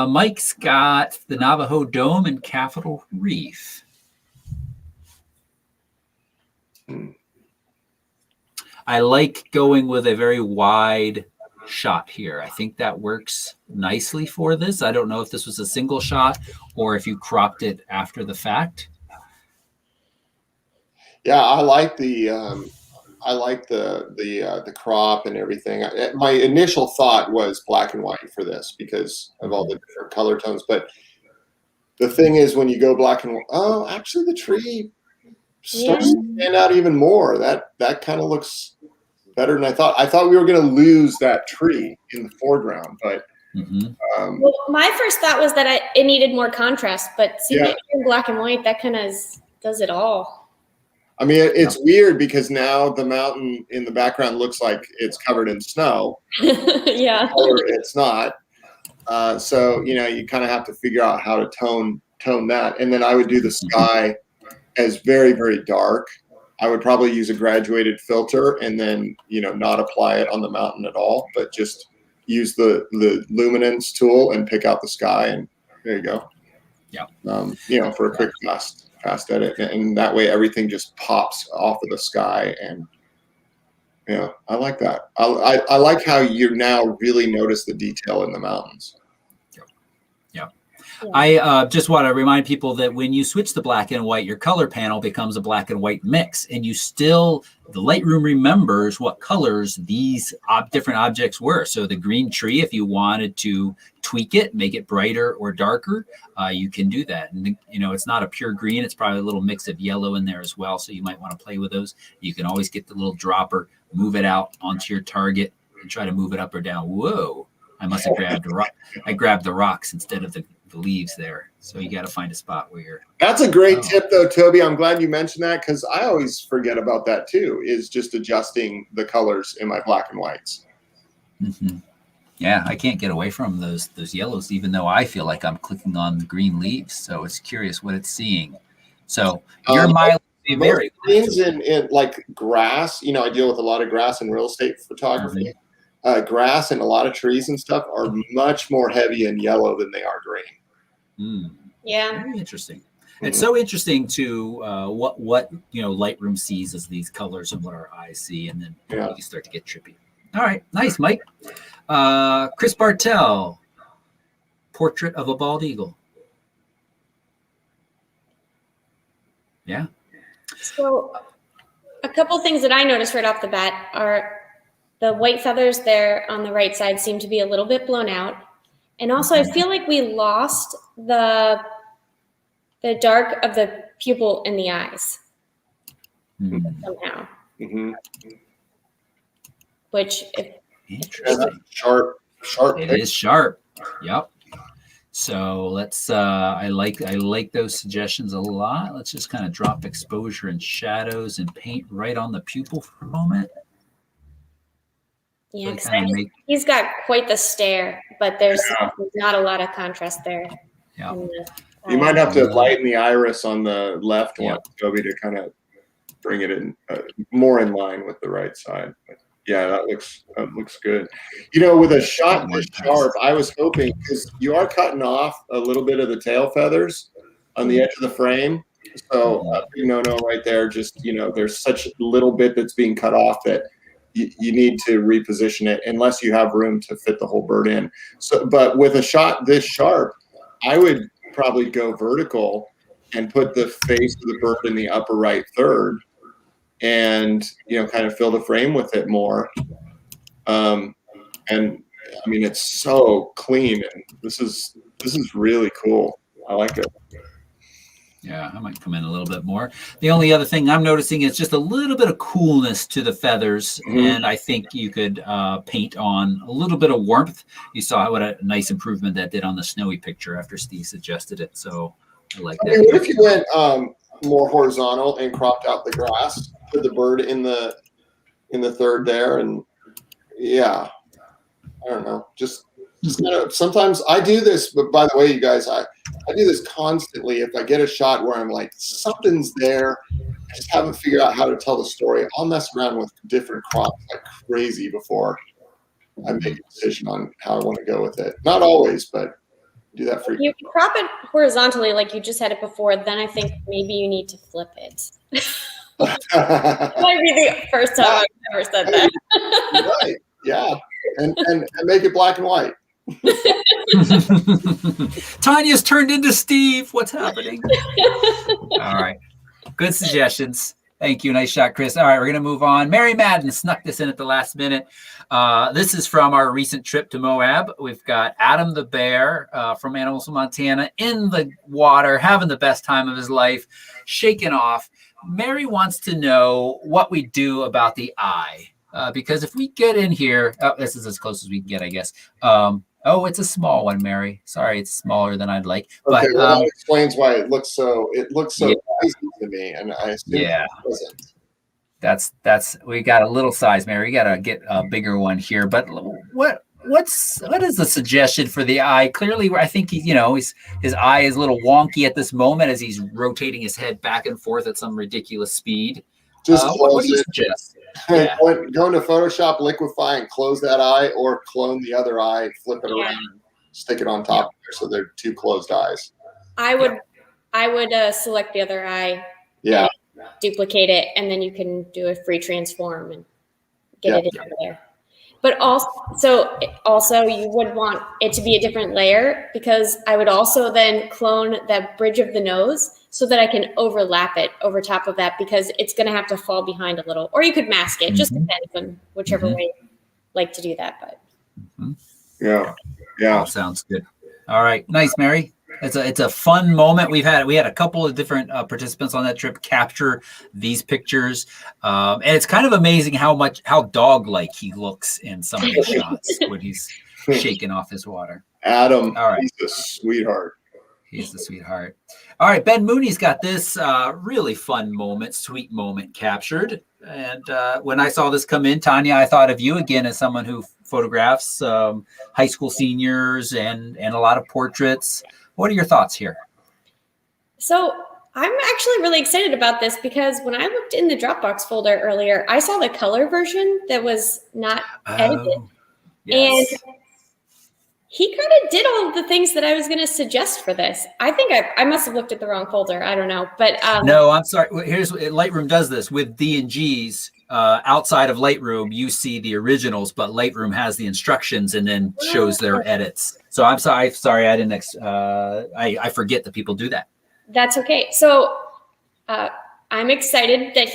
Mike's got the Navajo Dome and Capitol Reef. I like going with a very wide shot here. I think that works nicely for this. I don't know if this was a single shot or if you cropped it after the fact. Yeah, I like the crop and everything. My initial thought was black and white for this because of all the different color tones. But the thing is, when you go black and white, actually the tree starts to stand out even more. That kind of looks better than I thought. I thought we were going to lose that tree in the foreground, but Well, my first thought was that it needed more contrast, but seeing it in black and white, that kind of does it all. I mean, it's weird because now the mountain in the background looks like it's covered in snow. Yeah. Or it's not. So, you know, you kind of have to figure out how to tone that. And then I would do the sky as very, very dark. I would probably use a graduated filter and then, you know, not apply it on the mountain at all, but just use the luminance tool and pick out the sky. And there you go. Yeah. You know, for a quick fast edit. And that way everything just pops off of the sky. And, you know, I like that. I like how you now really notice the detail in the mountains. I just want to remind people that when you switch to black and white, your color panel becomes a black and white mix, and you still, the Lightroom remembers what colors these different objects were. So the green tree, if you wanted to tweak it, make it brighter or darker, you can do that. And, you know, it's not a pure green. It's probably a little mix of yellow in there as well. So you might want to play with those. You can always get the little dropper, move it out onto your target and try to move it up or down. Whoa, I must have grabbed a rock. I grabbed the rocks instead of the leaves there. So you got to find a spot where you're. That's a great tip though, Toby. I'm glad you mentioned that because I always forget about that too, is just adjusting the colors in my black and whites. Yeah, I can't get away from those yellows, even though I feel like I'm clicking on the green leaves. So it's curious what it's seeing. So your mileage may vary. Greens in like grass, you know, I deal with a lot of grass in real estate photography. Grass and a lot of trees and stuff are much more heavy and yellow than they are green. Yeah. Very interesting. It's so interesting to what you know Lightroom sees as these colors and what our eyes see, and then you start to get trippy. All right, nice, Mike. Chris Bartell, Portrait of a Bald Eagle. Yeah. So a couple things that I noticed right off the bat are the white feathers there on the right side seem to be a little bit blown out. And also I feel like we lost the dark of the pupil in the eyes somehow. Which interesting. Sharp. It is sharp. Yep. So let's I like those suggestions a lot. Let's just kind of drop exposure and shadows and paint right on the pupil for a moment. Yeah, because he's got quite the stare, but there's not a lot of contrast there. Yeah. You might have to lighten the iris on the left one, Toby, to kind of bring it in more in line with the right side. But yeah, that looks good. You know, with a shot this sharp, I was hoping, because you are cutting off a little bit of the tail feathers on the edge of the frame. So, you know, right there, just, you know, there's such a little bit that's being cut off that you need to reposition it unless you have room to fit the whole bird in. So, but with a shot this sharp, I would probably go vertical and put the face of the bird in the upper right third, and you know, kind of fill the frame with it more. And I mean, it's so clean, and this is really cool. I like it. Yeah, I might come in a little bit more. The only other thing I'm noticing is just a little bit of coolness to the feathers, and I think you could paint on a little bit of warmth. You saw what a nice improvement that did on the snowy picture after Steve suggested it, so I like that. What if you went more horizontal and cropped out the grass, put the bird in the third there, and I don't know, just kind of, sometimes I do this, but by the way, you guys, I do this constantly. If I get a shot where I'm like, something's there, I just haven't figured out how to tell the story, I'll mess around with different crops like crazy before I make a decision on how I want to go with it. Not always, but do that for you. If you crop it horizontally like you just had it before, then I think maybe you need to flip it. That might be the first time I've ever said that. Right. Yeah. And make it black and white. Tonya's turned into Steve. What's happening? All right. Good suggestions. Thank you. Nice shot, Chris. All right, we're going to move on. Mary Madden snuck this in at the last minute. This is from our recent trip to Moab. We've got Adam the bear from Animals in Montana in the water, having the best time of his life, shaking off. Mary wants to know what we do about the eye. because if we get in here, oh, this is as close as we can get, I guess. Oh, it's a small one, Mary. Sorry, it's smaller than I'd like. Okay, But well, that explains why it looks so yeah, crazy to me, and I assume yeah. it wasn't. That's we got a little size, Mary. We got to get a bigger one here. But what is the suggestion for the eye? Clearly, I think his eye is a little wonky at this moment as he's rotating his head back and forth at some ridiculous speed. Just What close do you it. suggest? Yeah. Go into Photoshop, liquify, and close that eye, or clone the other eye, flip it around, and stick it on top there, so they're two closed eyes. I would select the other eye. Yeah. Duplicate it, and then you can do a free transform and get it into there. But also you would want it to be a different layer, because I would also then clone that bridge of the nose so that I can overlap it over top of that, because it's going to have to fall behind a little, or you could mask it. Just depends on whichever way you like to do that. But yeah, All sounds good. All right, nice, Mary. It's a fun moment. We had a couple of different participants on that trip capture these pictures, and it's kind of amazing how dog-like he looks in some of the shots when he's shaking off his water. Adam, all right, he's a sweetheart. He's the sweetheart. All right, Ben Mooney's got this really fun moment, sweet moment captured. And when I saw this come in, Tonya, I thought of you again as someone who photographs high school seniors and a lot of portraits. What are your thoughts here? So I'm actually really excited about this, because when I looked in the Dropbox folder earlier, I saw the color version that was not edited. Yes. And he kind of did all of the things that I was going to suggest for this. I think I must have looked at the wrong folder. I don't know. But no, I'm sorry. Here's Lightroom does this with D&Gs. Outside of Lightroom, you see the originals, but Lightroom has the instructions and then shows their edits. So I'm sorry. I didn't. I forget that people do that. That's okay. So I'm excited that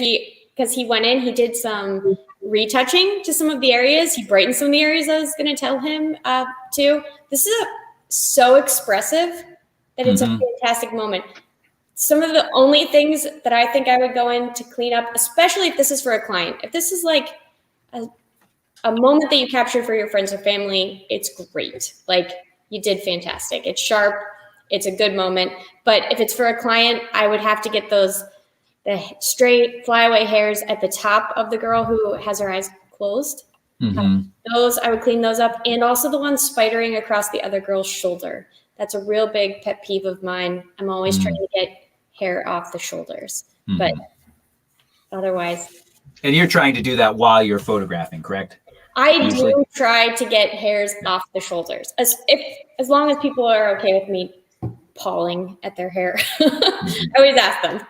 because he went in, he did some retouching to some of the areas. He brightened some of the areas I was going to tell him to. This is so expressive that it's a fantastic moment. Some of the only things that I think I would go in to clean up, especially if this is for a client, if this is like a moment that you captured for your friends or family, it's great. Like, you did fantastic. It's sharp. It's a good moment. But if it's for a client, I would have to get the straight flyaway hairs at the top of the girl who has her eyes closed. Those, I would clean those up. And also the ones spidering across the other girl's shoulder. That's a real big pet peeve of mine. I'm always trying to get hair off the shoulders, but otherwise. And you're trying to do that while you're photographing, correct? I do try to get hairs off the shoulders, as long as people are okay with me pawing at their hair. I always ask them,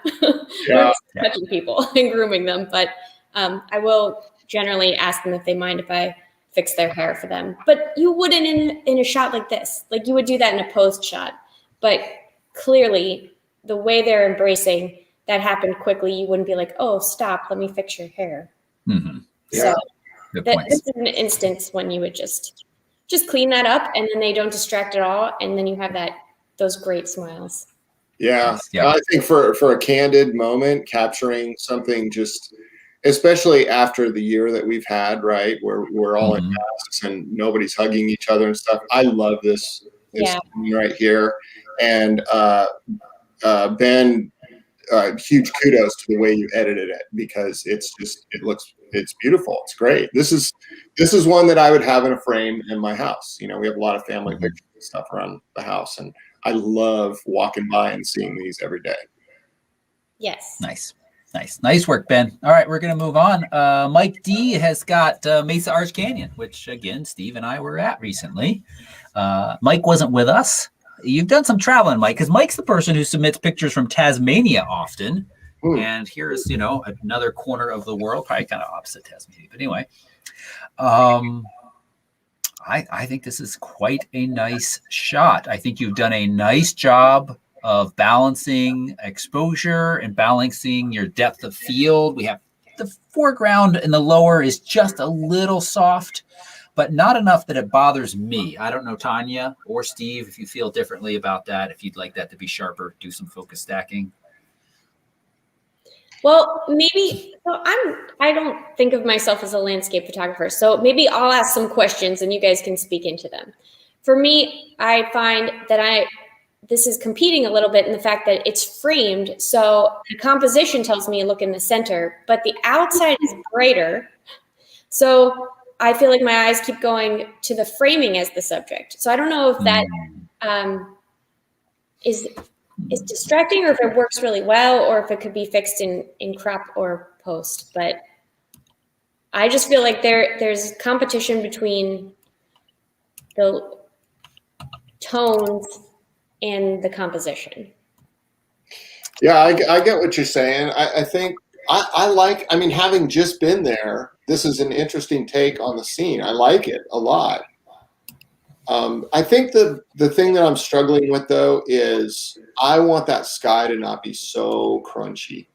touching people and grooming them, but I will generally ask them if they mind if I fix their hair for them. But you wouldn't in a shot like this. Like, you would do that in a post shot, but clearly the way they're embracing that happened quickly. You wouldn't be like, oh, stop, let me fix your hair. So this is an instance when you would just clean that up, and then they don't distract at all, and then you have those great smiles. Yeah. I think for a candid moment, capturing something, just especially after the year that we've had, right, where we're all in masks and nobody's hugging each other and stuff. I love this right here. And Ben, huge kudos to the way you edited it, because it's beautiful. It's great. This is one that I would have in a frame in my house. You know, we have a lot of family pictures and stuff around the house, and I love walking by and seeing these every day. Yes. Nice work, Ben. All right, we're going to move on. Mike D has got Mesa Arch Canyon, which again, Steve and I were at recently. Mike wasn't with us. You've done some traveling, Mike, because Mike's the person who submits pictures from Tasmania often. And here's, another corner of the world, probably kind of opposite Tasmania. But anyway, I think this is quite a nice shot. I think you've done a nice job of balancing exposure and balancing your depth of field. We have the foreground and the lower is just a little soft, but not enough that it bothers me. I don't know, Tonya or Steve, if you feel differently about that, if you'd like that to be sharper, do some focus stacking. Well, maybe I don't think of myself as a landscape photographer, so maybe I'll ask some questions and you guys can speak into them. For me, I find that this is competing a little bit in the fact that it's framed, so the composition tells me look in the center, but the outside is brighter. So I feel like my eyes keep going to the framing as the subject. So I don't know if that is distracting or if it works really well or if it could be fixed in crop or post. But I just feel like there's competition between the tones and the composition. Yeah, I get what you're saying. I think I mean, having just been there, this is an interesting take on the scene. I like it a lot. I think the thing that I'm struggling with though is I want that sky to not be so crunchy,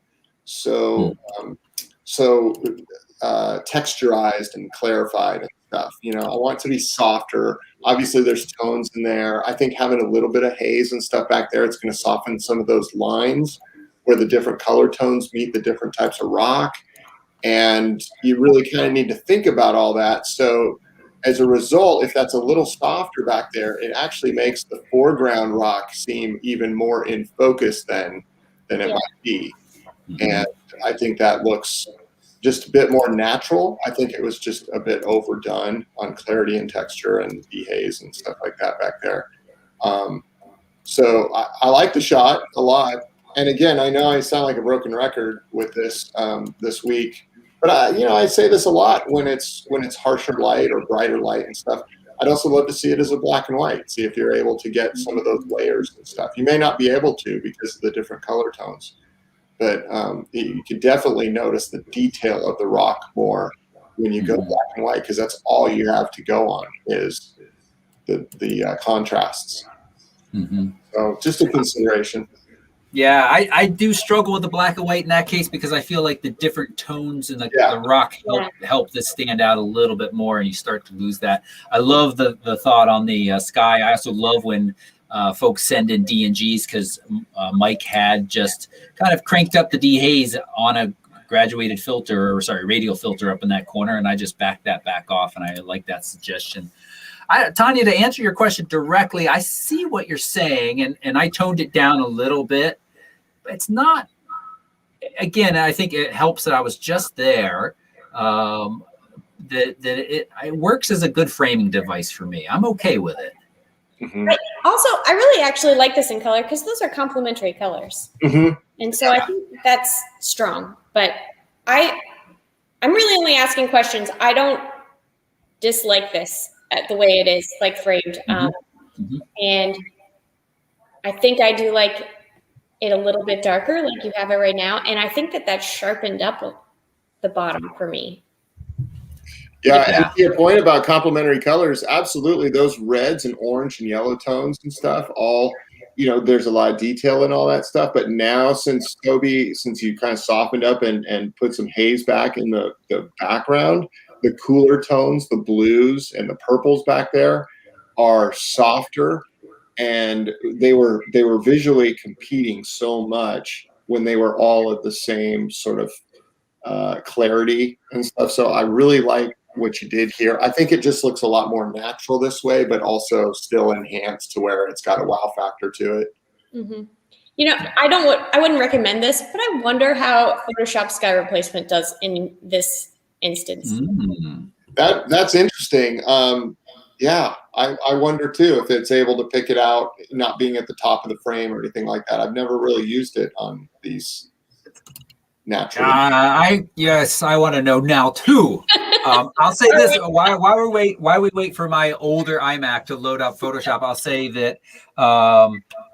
so texturized and clarified and stuff. You know, I want it to be softer. Obviously, there's tones in there. I think having a little bit of haze and stuff back there, it's going to soften some of those lines where the different color tones meet the different types of rock. And you really kind of need to think about all that. So as a result, if that's a little softer back there, it actually makes the foreground rock seem even more in focus than it might be. And I think that looks just a bit more natural. I think it was just a bit overdone on clarity and texture and dehaze and stuff like that back there. So I like the shot a lot. And again, I know I sound like a broken record with this this week, but I say this a lot when it's harsher light or brighter light and stuff. I'd also love to see it as a black and white. See if you're able to get some of those layers and stuff. You may not be able to because of the different color tones, but you can definitely notice the detail of the rock more when you go black and white, because that's all you have to go on is the contrasts. So just a consideration. Yeah, I do struggle with the black and white in that case because I feel like the different tones in the rock help this stand out a little bit more, and you start to lose that. I love the thought on the sky. I also love when folks send in DNGs because Mike had just kind of cranked up the dehaze on a graduated filter, or sorry, radial filter up in that corner, and I just backed that back off, and I like that suggestion. Tonya, to answer your question directly, I see what you're saying, and I toned it down a little bit. It's not, again, I think it helps that I was just there, that it works as a good framing device for me. I'm okay with it. I really actually like this in color because those are complementary colors. And so I think that's strong. But I'm really only asking questions. I don't dislike this the way it is, like framed. And I think I do like it a little bit darker, like you have it right now. And I think that sharpened up the bottom for me. Yeah, and to your point about complementary colors, absolutely. Those reds and orange and yellow tones and stuff, all, there's a lot of detail in all that stuff. But now, since Toby, you kind of softened up and put some haze back in the background, the cooler tones, the blues and the purples back there are softer, and they were visually competing so much when they were all at the same sort of clarity and stuff. So I really like what you did here. I think it just looks a lot more natural this way, but also still enhanced to where it's got a wow factor to it. I wouldn't recommend this, but I wonder how Photoshop sky replacement does in this instance. That's interesting. I wonder too if it's able to pick it out, not being at the top of the frame or anything like that. I've never really used it on these natural. I want to know now too. I'll say this while we wait for my older iMac to load up Photoshop. I'll say that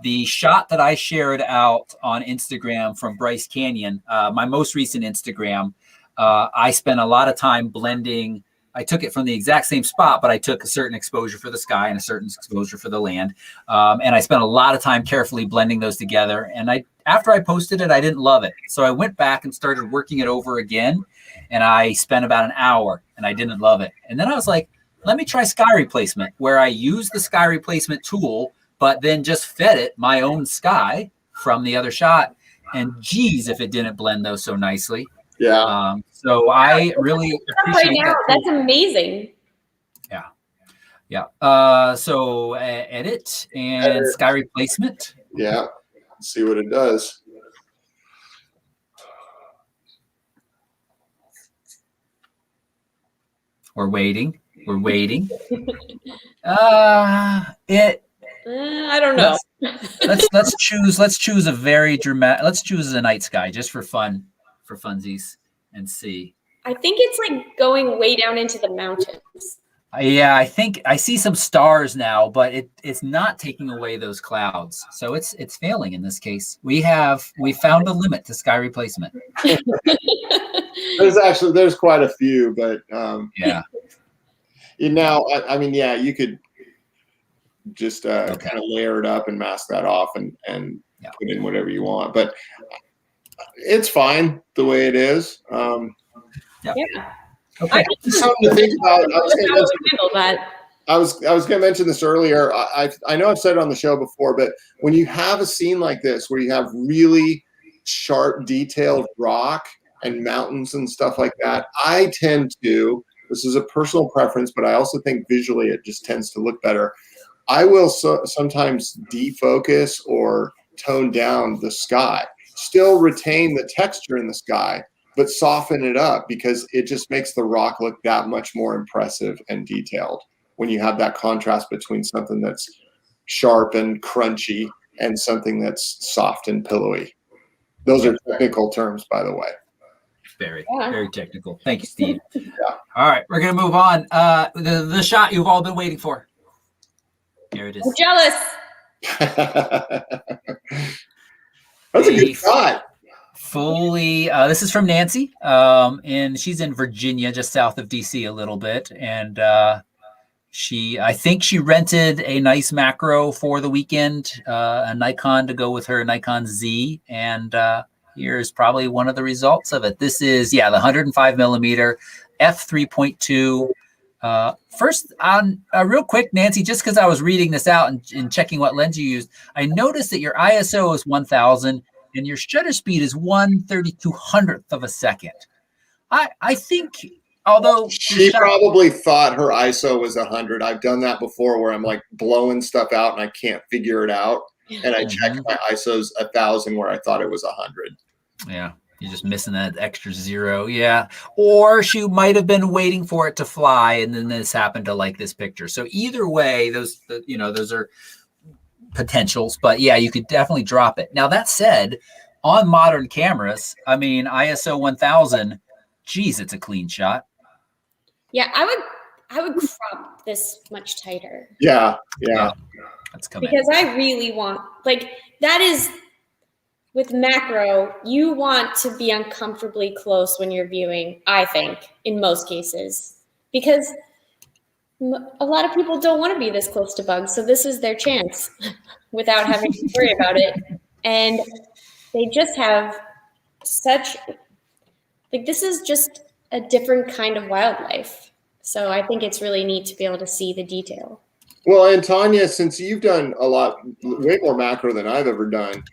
the shot that I shared out on Instagram from Bryce Canyon, my most recent Instagram, I spent a lot of time blending. I took it from the exact same spot, but I took a certain exposure for the sky and a certain exposure for the land. And I spent a lot of time carefully blending those together. And after I posted it, I didn't love it. So I went back and started working it over again. And I spent about an hour and I didn't love it. And then I was like, let me try sky replacement, where I use the sky replacement tool, but then just fed it my own sky from the other shot. And geez, if it didn't blend those so nicely. Yeah. So I really appreciate that. That's amazing. Yeah. So edit and sky replacement. Yeah. Let's see what it does. We're waiting. I don't know. Let's choose a very dramatic. Let's choose a night sky just for funsies, and see. I think it's like going way down into the mountains. Yeah, I think I see some stars now, but it's not taking away those clouds. So it's failing in this case. We found a limit to sky replacement. There's quite a few, but yeah. I mean, yeah, you could just kind of layer it up and mask that off and put in whatever you want. But it's fine the way it is. Yeah. Okay. Something to think about. I was going to mention this earlier. I know I've said it on the show before, but when you have a scene like this where you have really sharp, detailed rock and mountains and stuff like that, I tend to, this is a personal preference, but I also think visually it just tends to look better. I will sometimes defocus or tone down the sky, still retain the texture in the sky, but soften it up because it just makes the rock look that much more impressive and detailed when you have that contrast between something that's sharp and crunchy and something that's soft and pillowy. Those are technical terms, by the way. Very technical. Thank you, Steve. All right, we're going to move on. The shot you've all been waiting for. Here it is. I'm jealous. That's a good shot. Fully, this is from Nancy, and she's in Virginia, just south of DC a little bit. And I think she rented a nice macro for the weekend, a Nikon to go with her Nikon Z. And here's probably one of the results of it. This is, the 105 millimeter f3.2. First, on real quick, Nancy, just because I was reading this out and checking what lens you used, I noticed that your ISO is 1000 and your shutter speed is 1/3200th of a second. I think, although she probably thought her ISO was 100. I've done that before where I'm like blowing stuff out and I can't figure it out. And I checked my ISO's 1000 where I thought it was 100. Yeah. You're just missing that extra zero. Yeah. Or she might have been waiting for it to fly and then this happened to like this picture. So either way, those are potentials, but yeah, you could definitely drop it. Now that said, on modern cameras, I mean, ISO 1000, geez, it's a clean shot. Yeah. I would crop this much tighter. Yeah. That's coming. Because I really want, that is, with macro, you want to be uncomfortably close when you're viewing, I think, in most cases, because a lot of people don't want to be this close to bugs. So this is their chance without having to worry about it. And they just have such, this is just a different kind of wildlife. So I think it's really neat to be able to see the detail. Well, and Tonya, since you've done way more macro than I've ever done,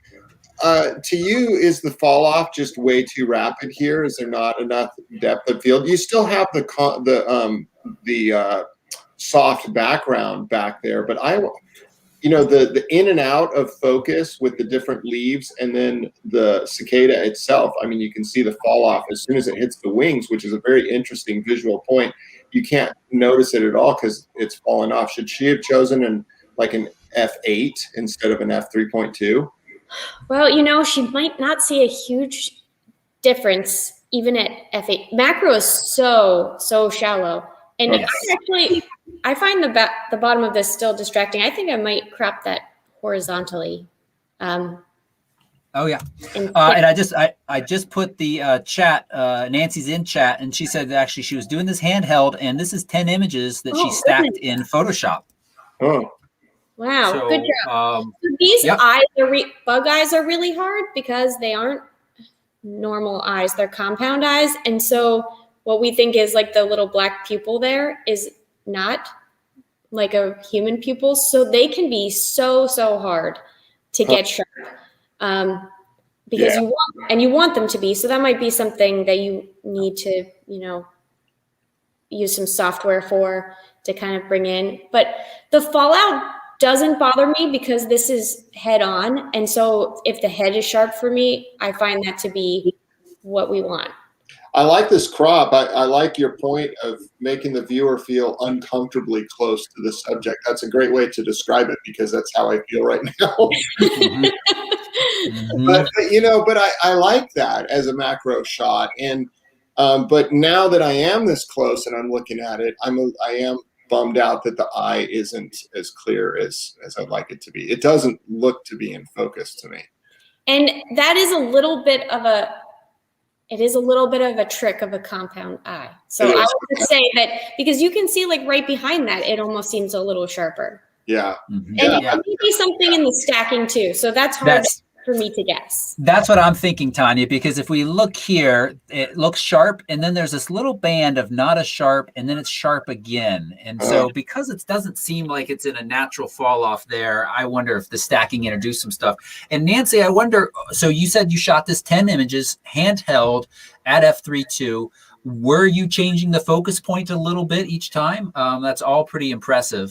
to you, is the fall off just way too rapid here? Is there not enough depth of field? You still have the soft background back there, but the in and out of focus with the different leaves and then the cicada itself. I mean, you can see the fall off as soon as it hits the wings, which is a very interesting visual point. You can't notice it at all because it's fallen off. Should she have chosen an f8 instead of an f3.2? Well, she might not see a huge difference even at f8. Macro is so shallow, and I find the bottom of this still distracting. I think I might crop that horizontally. Oh yeah, and I just put the chat. Nancy's in chat, and she said that actually she was doing this handheld, and this is 10 images that she stacked in Photoshop. Oh. Wow, so, good job. So these eyes, bug eyes, are really hard because they aren't normal eyes. They're compound eyes. And so what we think is the little black pupil there is not like a human pupil. So they can be so hard to get sharp. because you want them to be. So that might be something that you need to, use some software for to kind of bring in. But the fallout doesn't bother me because this is head on. And so if the head is sharp for me, I find that to be what we want. I like this crop. I like your point of making the viewer feel uncomfortably close to the subject. That's a great way to describe it because that's how I feel right now. But I like that as a macro shot. And but now that I am this close and I'm looking at it, I am bummed out that the eye isn't as clear as I'd like it to be. It doesn't look to be in focus to me. And that is a little bit of a trick of a compound eye. So I would say that because you can see like right behind that, it almost seems a little sharper. Yeah. And it may be something in the stacking too. So that's hard for me to guess. That's what I'm thinking, Tonya, because if we look here, it looks sharp, and then there's this little band of not as sharp, and then it's sharp again. And so because it doesn't seem like it's in a natural fall off there, I wonder if the stacking introduced some stuff. And Nancy, I wonder, so you said you shot this 10 images handheld at f3.2. Were you changing the focus point a little bit each time? That's all pretty impressive.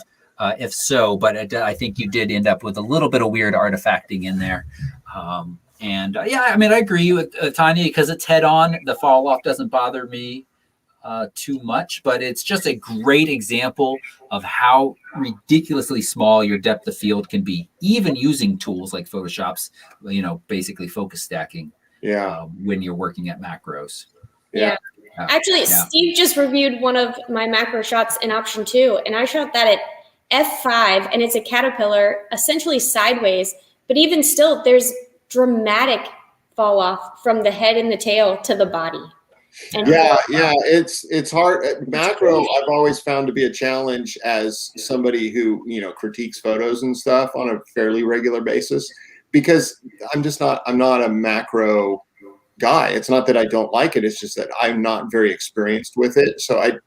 If so, but I think you did end up with a little bit of weird artifacting in there. I agree with Tonya because it's head on. The fall off doesn't bother me too much, but it's just a great example of how ridiculously small your depth of field can be, even using tools like Photoshop's, basically focus stacking. When you're working at macros. Actually, Steve just reviewed one of my macro shots in option 2, and I shot that at f5, and it's a caterpillar essentially sideways, but even still there's dramatic fall off from the head and the tail to the body. And it's hard. Macro I've always found to be a challenge as somebody who critiques photos and stuff on a fairly regular basis, because I'm not a macro guy. It's not that I don't like it, it's just that I'm not very experienced with it, so I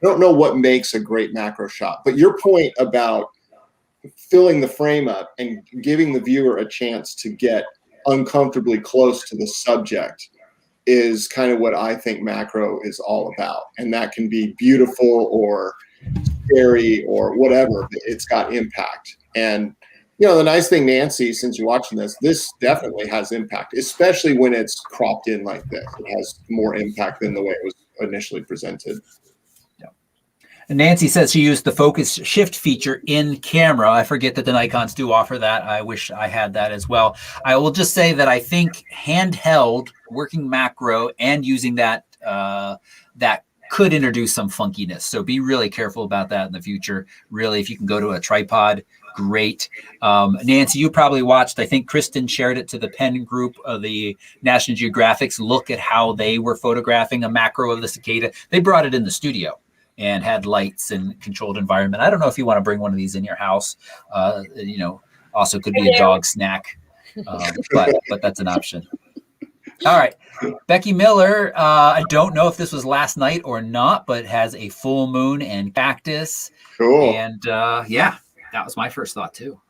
don't know what makes a great macro shot. But your point about filling the frame up and giving the viewer a chance to get uncomfortably close to the subject is kind of what I think macro is all about. And that can be beautiful or scary or whatever. It's got impact. And the nice thing, Nancy, since you're watching this definitely has impact, especially when it's cropped in like this. It has more impact than the way it was initially presented. And Nancy says she used the focus shift feature in camera. I forget that the Nikons do offer that. I wish I had that as well. I will just say that I think handheld working macro and using that that could introduce some funkiness. So be really careful about that in the future. Really, if you can go to a tripod, great. Nancy, you probably watched, I think Kristen shared it to the Pen group of the National Geographic's look at how they were photographing a macro of the cicada. They brought it in the studio and had lights and controlled environment. I don't know if you want to bring one of these in your house. Also could be a dog snack, but that's an option. All right. Becky Miller, I don't know if this was last night or not, but has a full moon and cactus. Cool. And that was my first thought too.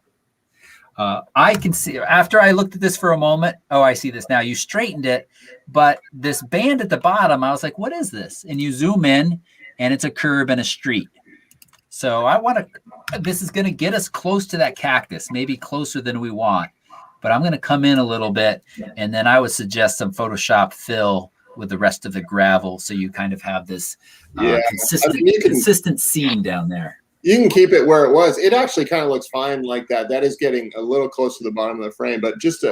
I can see, after I looked at this for a moment, I see this now. You straightened it, but this band at the bottom, I was like, what is this? And you zoom in, and it's a curb and a street. So this is going to get us close to that cactus, maybe closer than we want. But I'm going to come in a little bit, and then I would suggest some Photoshop fill with the rest of the gravel, so you kind of have this consistent scene down there. You can keep it where it was. It actually kind of looks fine like that. That is getting a little close to the bottom of the frame, but just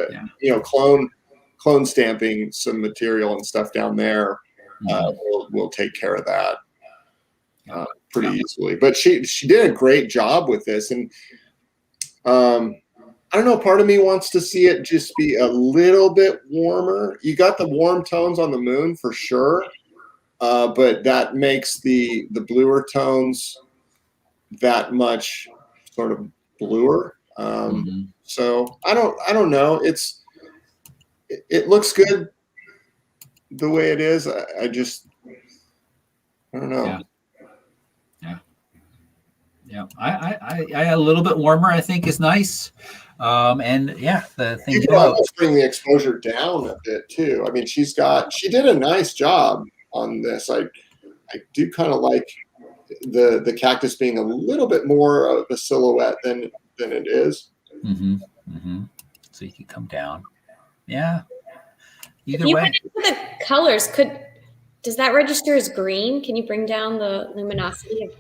clone stamping some material and stuff down there will take care of that pretty easily. But she did a great job with this, and I don't know, part of me wants to see it just be a little bit warmer. You got the warm tones on the moon for sure, but that makes the bluer tones that much sort of bluer. So I don't know. It looks good the way it is. I don't know. Yeah. I a little bit warmer, I think, is nice. And yeah, the thing You can below. almost bring the exposure down a bit too. I mean, she did a nice job on this. I do kind of like the cactus being a little bit more of a silhouette than it is. So you can come down. Yeah. Either you way. went into the colors. Does that register as green? Can you bring down the luminosity of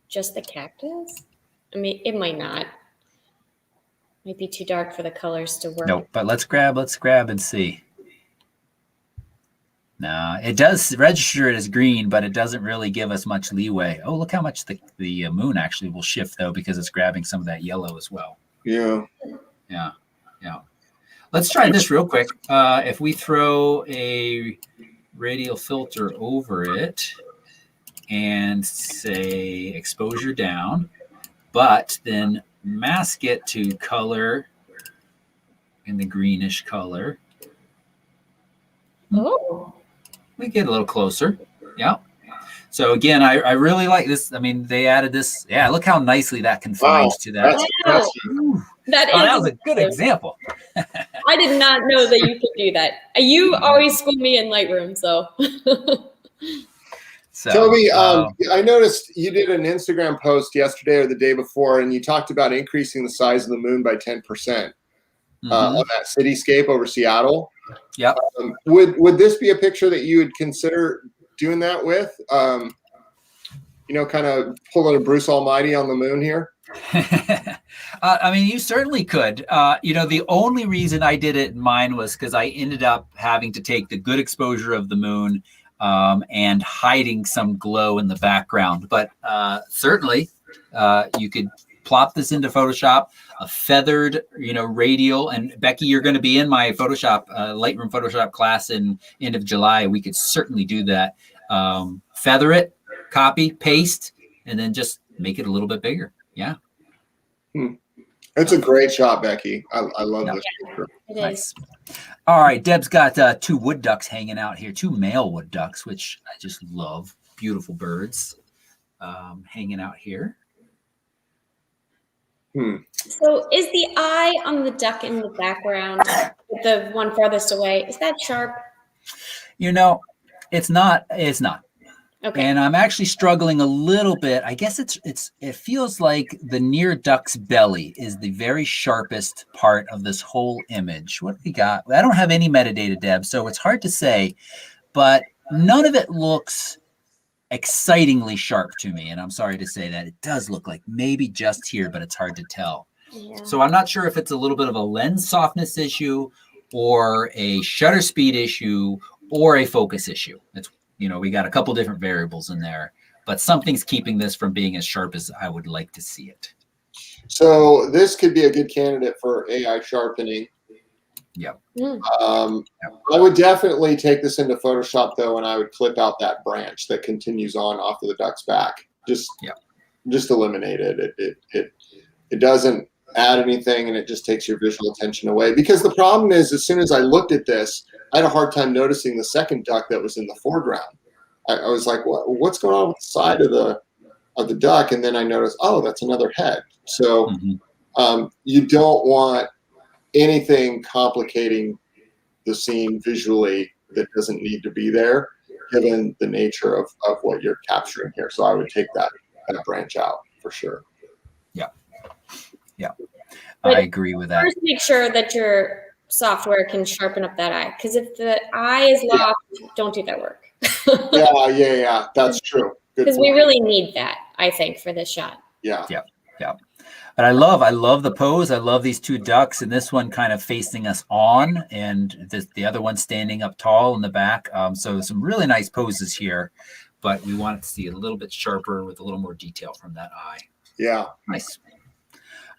just the cactus? I mean, it might not. Might be too dark for the colors to work. Nope, but let's grab and see. No, it does register it as green, but it doesn't really give us much leeway. Oh, look how much the moon actually will shift though, because it's grabbing some of that yellow as well. Yeah. Let's try this real quick. If we throw a radial filter over it and say exposure down, but then mask it to color in the greenish color. Oh. We get a little closer. Yeah. So again, I really like this. I mean, they added this. Yeah, look how nicely that confines to that. That was a good example. I did not know that you could do that. You always school me in Lightroom, so. Toby, I noticed you did an Instagram post yesterday or the day before, and you talked about increasing the size of the moon by 10% on that cityscape over Seattle. Yep. Would this be a picture that you would consider doing that with? Kind of pulling a Bruce Almighty on the moon here? I mean, you certainly could. The only reason I did it in mine was because I ended up having to take the good exposure of the moon and hiding some glow in the background. But certainly you could plop this into Photoshop, a feathered, radial. And Becky, you're going to be in my Photoshop, Lightroom Photoshop class in end of July. We could certainly do that. Feather it, copy, paste, and then just make it a little bit bigger. Yeah. It's a great shot, Becky. I love this picture. Nice. All right, Deb's got two wood ducks hanging out here, two male wood ducks, which I just love. Beautiful birds hanging out here. So is the eye on the duck in the background, the one farthest away, is that sharp? It's not. Okay. And I'm actually struggling a little bit. I guess it feels like the near duck's belly is the very sharpest part of this whole image. What do we got? I don't have any metadata, Deb, so it's hard to say, but none of it looks excitingly sharp to me. And I'm sorry to say that. It does look like maybe just here, but it's hard to tell. Yeah. So I'm not sure if it's a little bit of a lens softness issue or a shutter speed issue or a focus issue. It's we got a couple different variables in there, but something's keeping this from being as sharp as I would like to see it. So this could be a good candidate for AI sharpening. Yep. I would definitely take this into Photoshop though, and I would clip out that branch that continues on off of the duck's back. Just eliminate it. It doesn't add anything, and it just takes your visual attention away. Because the problem is, as soon as I looked at this, I had a hard time noticing the second duck that was in the foreground. I was like, what's going on with the side of the duck? And then I noticed, oh, that's another head. So you don't want anything complicating the scene visually that doesn't need to be there, given the nature of what you're capturing here. So I would take that branch out for sure. Yeah. I agree with that. First, make sure that your software can sharpen up that eye, because if the eye is lost, don't do that work. yeah, that's true. Because we really need that, I think, for this shot. Yeah. But I love the pose. I love these two ducks, and this one kind of facing us on, and the other one standing up tall in the back. So some really nice poses here, but we want it to see a little bit sharper with a little more detail from that eye. Yeah. Nice.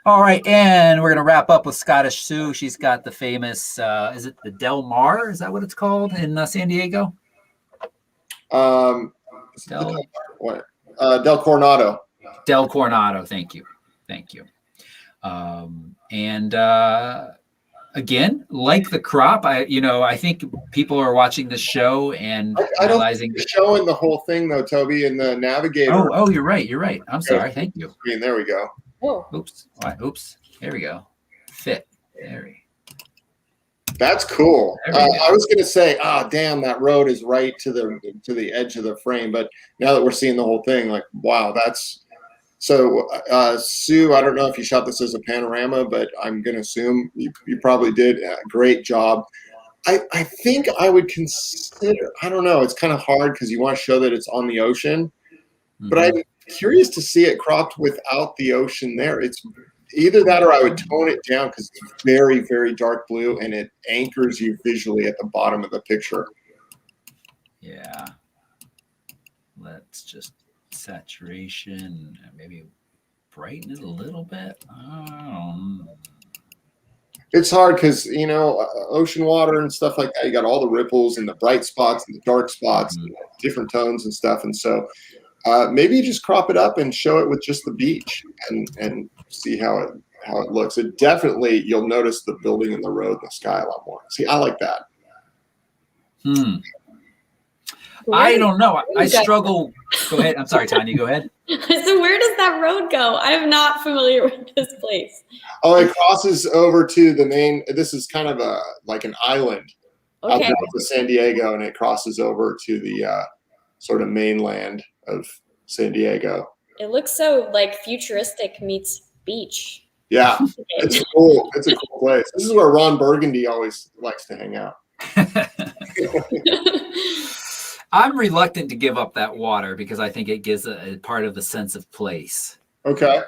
All right, and we're going to wrap up with Scottish Sue. She's got the famous, is it the Del Mar? Is that what it's called in San Diego? Del Coronado. Del Coronado, thank you. Again, like the crop, I think people are watching this show and realizing the show and the whole thing though, Toby, and the navigator. Oh, you're right. I'm sorry. Thank you. There we go. Oh. Oops. There we go. fit. Very. That's cool. There we go. I was going to say, damn, that road is right to the edge of the frame. But now that we're seeing the whole thing, like, wow, that's so. Sue, I don't know if you shot this as a panorama, but I'm going to assume you probably did a great job. I think I would consider. I don't know. It's kind of hard because you want to show that it's on the ocean, but I'm curious to see it cropped without the ocean there. It's either that or I would tone it down because it's very, very dark blue and it anchors you visually at the bottom of the picture. Yeah. Let's just saturation, maybe brighten it a little bit. It's hard because, you know, ocean water and stuff like that, you got all the ripples and the bright spots and the dark spots, and different tones and stuff. And so maybe you just crop it up and show it with just the beach and see how it looks. It definitely, you'll notice the building and the road and the sky a lot more. See, I like that. I don't know. I struggle. Go ahead. I'm sorry, Tonya. Go ahead. So where does that road go? I am not familiar with this place. Oh, it crosses over to the main. This is kind of like an island out there of San Diego, and it crosses over to the sort of mainland of San Diego. It looks so like futuristic meets beach. Yeah, it's cool. It's a cool place. This is where Ron Burgundy always likes to hang out. I'm reluctant to give up that water because I think it gives a part of the sense of place. Okay.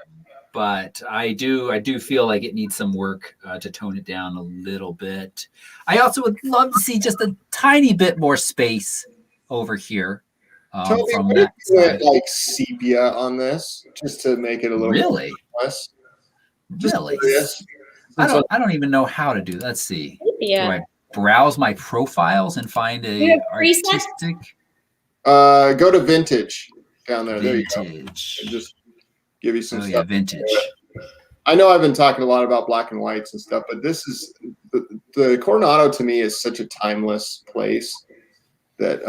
But I do feel like it needs some work to tone it down a little bit. I also would love to see just a tiny bit more space over here. Toby, from what that if you side. went like sepia on this just to make it a little less? Just Really? curious. I don't even know how to do that. Let's see. Yeah. Do I browse my profiles and find a artistic? Go to vintage down there. Vintage. There you go. And just give you some stuff. Yeah, vintage. I know I've been talking a lot about black and whites and stuff, but this is the Coronado to me is such a timeless place that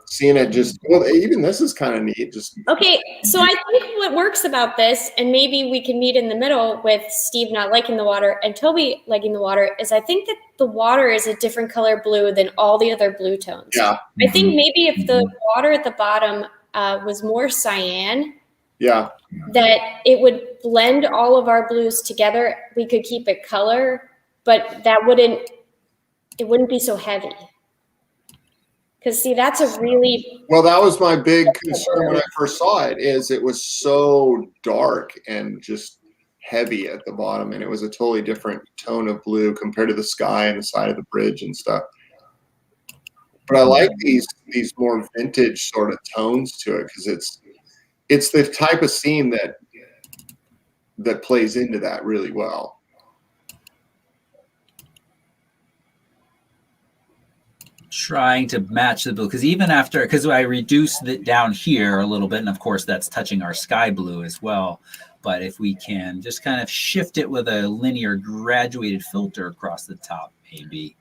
seeing it even this is kind of neat. Okay, so I think what works about this, and maybe we can meet in the middle with Steve not liking the water and Toby liking the water, is I think that the water is a different color blue than all the other blue tones. Yeah. I think maybe if the water at the bottom was more cyan, that it would blend all of our blues together. We could keep it color, but it wouldn't be so heavy. Because see, that's a really that was my big concern when I first saw it. Is it was so dark and just heavy at the bottom, and it was a totally different tone of blue compared to the sky and the side of the bridge and stuff. But I like these more vintage sort of tones to it because it's the type of scene that plays into that really well. Trying to match the blue because because I reduced it down here a little bit, and of course that's touching our sky blue as well. But if we can just kind of shift it with a linear graduated filter across the top, maybe.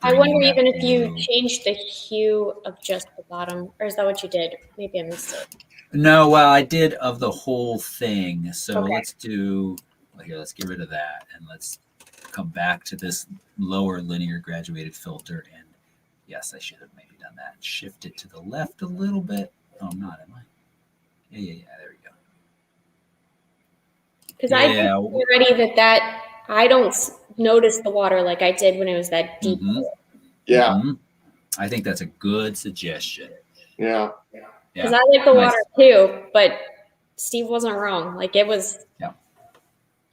I wonder even if you changed the hue of just the bottom, or is that what you did? Maybe I missed it. No, well, I did of the whole thing. So let's get rid of that, and let's come back to this lower linear graduated filter. And yes, I should have maybe done that. Shift it to the left a little bit. Oh, I'm not, am I? Yeah, there we go. Because I think already that I don't notice the water like I did when it was that deep. Yeah. I think that's a good suggestion. Yeah. Because I like the water too, but Steve wasn't wrong. Like it was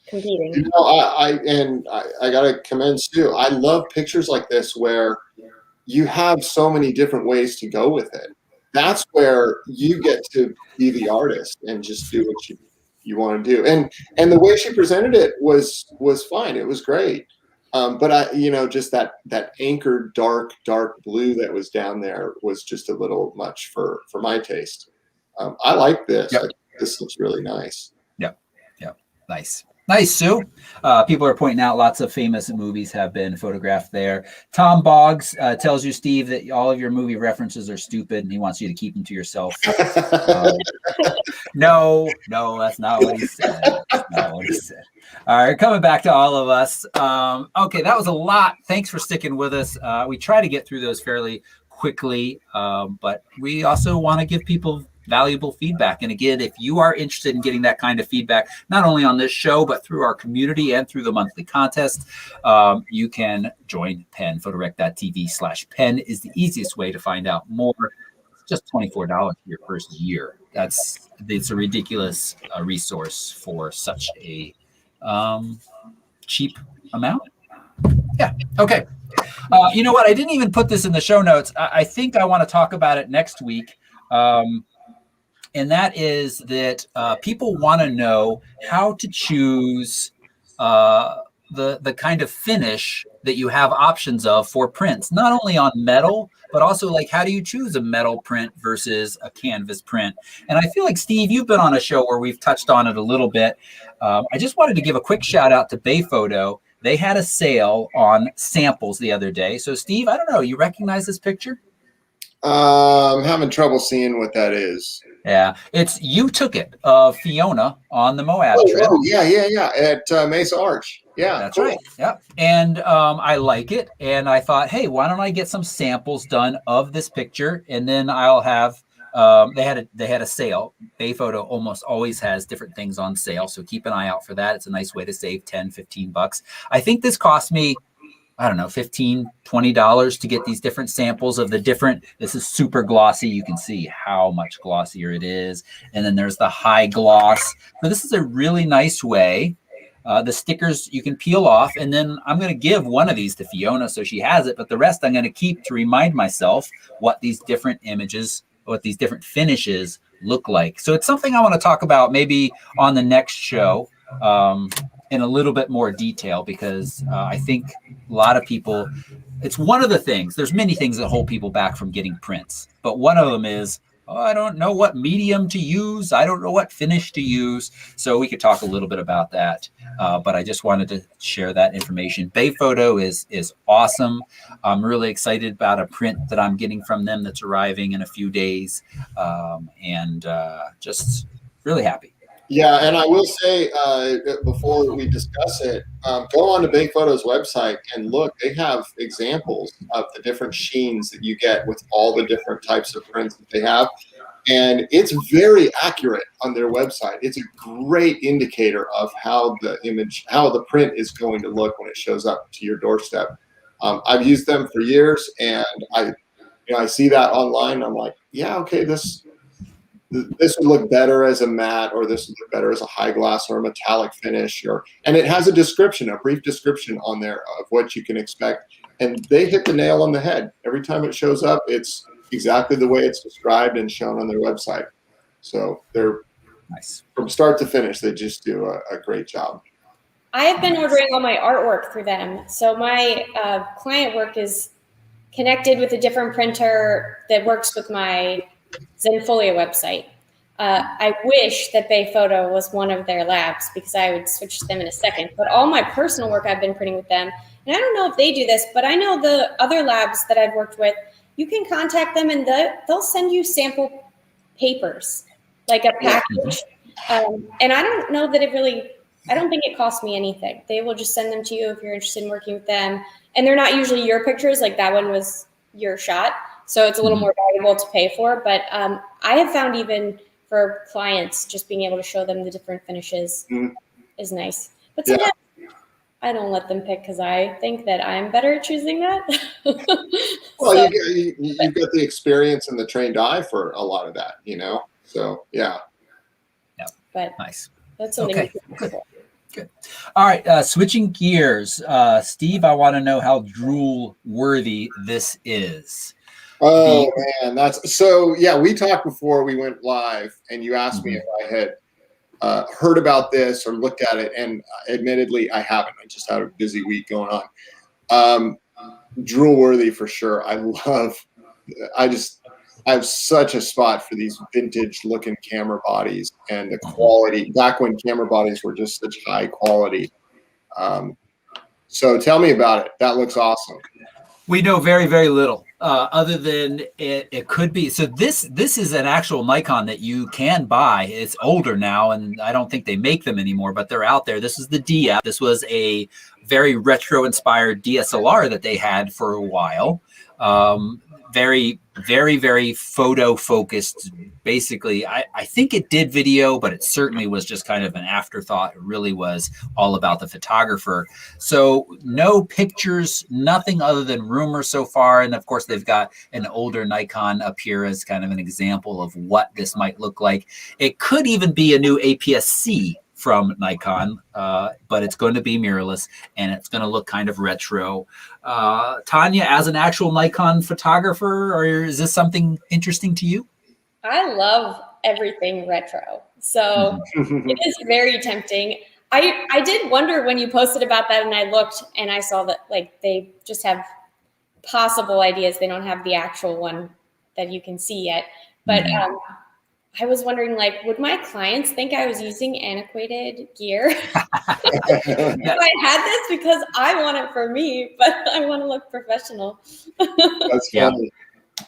competing. You know, I gotta commend Stu. I love pictures like this where you have so many different ways to go with it. That's where you get to be the artist and just do what you want to do. And the way she presented it was fine. It was great. But just that anchored dark blue that was down there was just a little much for my taste. I like this. Yep. This looks really nice. Yep. Nice. Nice, Sue. People are pointing out lots of famous movies have been photographed there. Tom Boggs tells you, Steve, that all of your movie references are stupid and he wants you to keep them to yourself. No, that's not what he said. That's not what he said. All right, coming back to all of us. Okay, that was a lot. Thanks for sticking with us. We try to get through those fairly quickly, but we also want to give people valuable feedback. And again, if you are interested in getting that kind of feedback, not only on this show, but through our community and through the monthly contest, you can join PEN. Photorec.tv/PEN is the easiest way to find out more. It's just $24 for your first year. It's a ridiculous resource for such a cheap amount. Yeah. Okay. You know what? I didn't even put this in the show notes. I think I want to talk about it next week. And that is that people want to know how to choose the kind of finish that you have options of for prints, not only on metal, but also like how do you choose a metal print versus a canvas print? And I feel like, Steve, you've been on a show where we've touched on it a little bit. I just wanted to give a quick shout out to Bay Photo. They had a sale on samples the other day. So, Steve, I don't know, you recognize this picture? I'm having trouble seeing what that is. Yeah, you took it of Fiona on the Moab trip. Oh, yeah. At Mesa Arch. Yeah, that's cool. right. Yeah, and I like it, and I thought, hey, why don't I get some samples done of this picture, and then I'll have. They had a sale. Bay Photo almost always has different things on sale, so keep an eye out for that. It's a nice way to save $10-15. I think this cost me, I don't know, $15, $20 to get these different samples of the different. This is super glossy. You can see how much glossier it is. And then there's the high gloss. So this is a really nice way. The stickers you can peel off. And then I'm going to give one of these to Fiona so she has it. But the rest I'm going to keep to remind myself what these different images, what these different finishes look like. So it's something I want to talk about maybe on the next show. In a little bit more detail, because I think a lot of people, it's one of the things, there's many things that hold people back from getting prints, but one of them is, I don't know what medium to use. I don't know what finish to use. So we could talk a little bit about that. But I just wanted to share that information. Bay Photo is awesome. I'm really excited about a print that I'm getting from them that's arriving in a few days. And just really happy. Yeah, and I will say before we discuss it, go on to Bay Photo's website and look. They have examples of the different sheens that you get with all the different types of prints that they have. And it's very accurate on their website. It's a great indicator of how the print is going to look when it shows up to your doorstep. I've used them for years, and I see that online. I'm like, yeah, okay, this would look better as a matte, or this would look better as a high gloss or a metallic finish, and it has a brief description on there of what you can expect. And they hit the nail on the head. Every time it shows up, it's exactly the way it's described and shown on their website. So they're nice from start to finish. They just do a great job. I have been ordering all my artwork through them. So my client work is connected with a different printer that works with my Zenfolia website. I wish that Bay Photo was one of their labs, because I would switch to them in a second. But all my personal work I've been printing with them. And I don't know if they do this, but I know the other labs that I've worked with, you can contact them and they'll send you sample papers, like a package. And I don't know that I don't think it costs me anything. They will just send them to you if you're interested in working with them. And they're not usually your pictures, like that one was your shot. So it's a little more valuable to pay for. But I have found even for clients, just being able to show them the different finishes is nice. But sometimes I don't let them pick because I think that I'm better at choosing that. Well, so, you get the experience and the trained eye for a lot of that, So, yeah. But nice. That's something Good. All right. Switching gears. Steve, I want to know how drool worthy this is. Oh man, we talked before we went live, and you asked me if I had heard about this or looked at it, and admittedly I haven't. I just had a busy week going on. Drool worthy for sure. I have such a spot for these vintage looking camera bodies and the quality back when camera bodies were just such high quality. So tell me about it. That looks awesome. We know very, very little, other than it could be. So this is an actual Nikon that you can buy. It's older now, and I don't think they make them anymore, but they're out there. This is the DF. This was a very retro-inspired DSLR that they had for a while. Very, very, very photo focused. Basically, I think it did video, but it certainly was just kind of an afterthought. It really was all about the photographer. So no pictures, nothing other than rumors so far. And of course, they've got an older Nikon up here as kind of an example of what this might look like. It could even be a new APS-C from Nikon, but it's going to be mirrorless and it's going to look kind of retro. Tonya, as an actual Nikon photographer, or is this something interesting to you? I love everything retro, so it is very tempting. I did wonder when you posted about that, and I looked and I saw that like they just have possible ideas. They don't have the actual one that you can see yet, but I was wondering, like, would my clients think I was using antiquated gear if I had this? Because I want it for me, but I want to look professional. That's funny.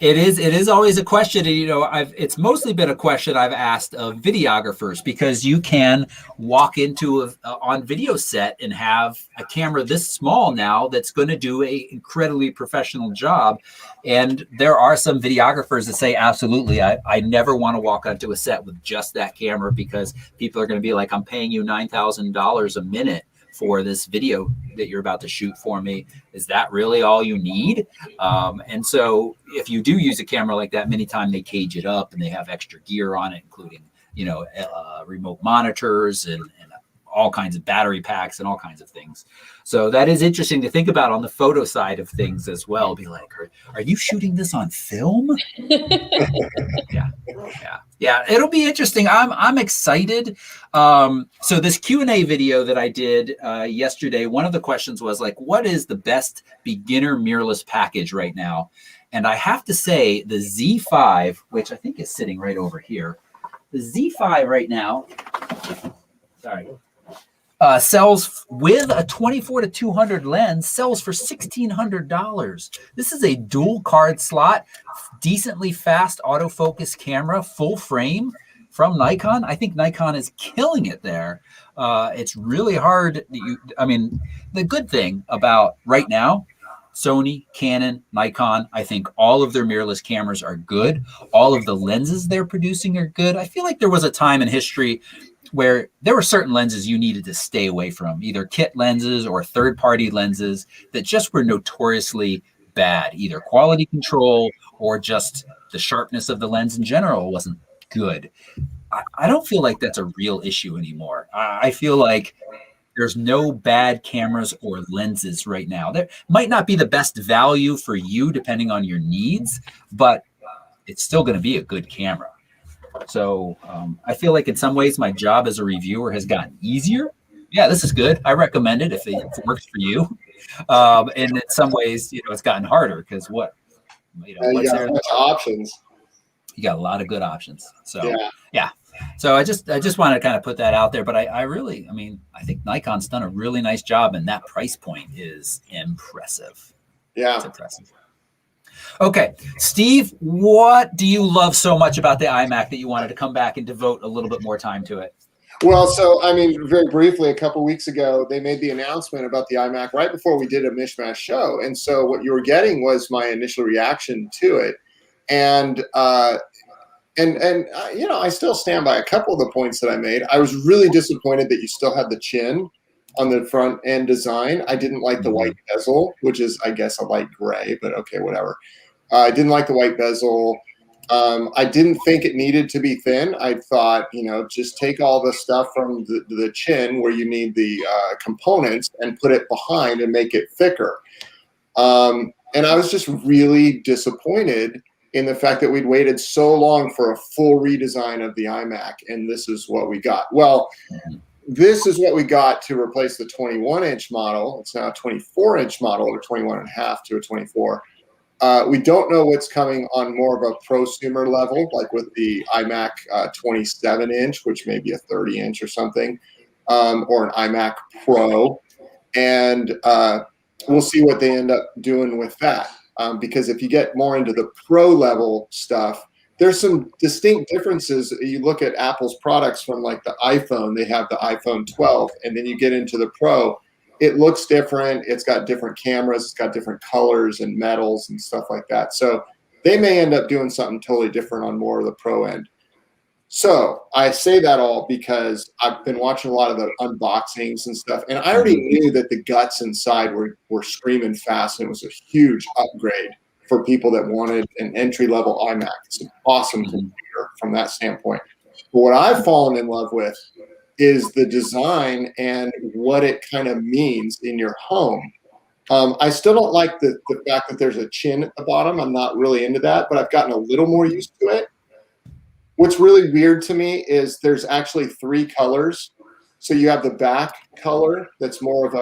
It is always a question, and it's mostly been a question I've asked of videographers, because you can walk into on video set and have a camera this small now that's going to do a incredibly professional job. And there are some videographers that say, absolutely, I never want to walk onto a set with just that camera, because people are going to be like, I'm paying you $9,000 a minute for this video that you're about to shoot for me. Is that really all you need? And so if you do use a camera like that, many times they cage it up and they have extra gear on it, including, remote monitors and all kinds of battery packs and all kinds of things. So that is interesting to think about on the photo side of things as well. Be like, are you shooting this on film? Yeah. It'll be interesting. I'm excited. So this Q&A video that I did yesterday, one of the questions was like, what is the best beginner mirrorless package right now? And I have to say the Z5, which I think is sitting right over here, the Z5 right now, sells with a 24-200 lens, sells for $1,600. This is a dual card slot, decently fast autofocus camera, full frame from Nikon. I think Nikon is killing it there. It's really hard. The good thing about right now, Sony, Canon, Nikon, I think all of their mirrorless cameras are good. All of the lenses they're producing are good. I feel like there was a time in history where there were certain lenses you needed to stay away from, either kit lenses or third-party lenses that just were notoriously bad, either quality control or just the sharpness of the lens in general wasn't good. I don't feel like that's a real issue anymore. I feel like there's no bad cameras or lenses right now. There might not be the best value for you depending on your needs, but it's still going to be a good camera. So I feel like in some ways my job as a reviewer has gotten easier. Yeah, this is good. I recommend it if it works for you. And in some ways, it's gotten harder because you got a bunch of options. You got a lot of good options. So yeah. So I just want to kind of put that out there. But I think Nikon's done a really nice job, and that price point is impressive. Yeah, it's impressive. Okay, Steve, what do you love so much about the iMac that you wanted to come back and devote a little bit more time to it? Well, so, very briefly, a couple of weeks ago, they made the announcement about the iMac right before we did a Mish Mash show. And so what you were getting was my initial reaction to it. And I still stand by a couple of the points that I made. I was really disappointed that you still had the chin on the front end design. I didn't like the white bezel, which is, I guess, a light gray, but okay, whatever. I didn't like the white bezel. I didn't think it needed to be thin. I thought, just take all the stuff from the chin where you need the components and put it behind and make it thicker. And I was just really disappointed in the fact that we'd waited so long for a full redesign of the iMac, and this is what we got. Well, this is what we got to replace the 21-inch model. It's now a 24-inch model, or 21.5 to a 24. We don't know what's coming on more of a prosumer level, like with the iMac 27-inch, which may be a 30-inch or something, or an iMac Pro. And we'll see what they end up doing with that. Because if you get more into the pro level stuff, there's some distinct differences. You look at Apple's products from like the iPhone, they have the iPhone 12, and then you get into the Pro, it looks different. It's got different cameras, it's got different colors and metals and stuff like that. So they may end up doing something totally different on more of the Pro end. So I say that all because I've been watching a lot of the unboxings and stuff, and I already knew that the guts inside were screaming fast, and it was a huge upgrade for people that wanted an entry-level iMac. It's an awesome computer from that standpoint. But what I've fallen in love with is the design and what it kind of means in your home. I still don't like the fact that there's a chin at the bottom. I'm not really into that, but I've gotten a little more used to it. What's really weird to me is there's actually 3 colors. So you have the back color that's more of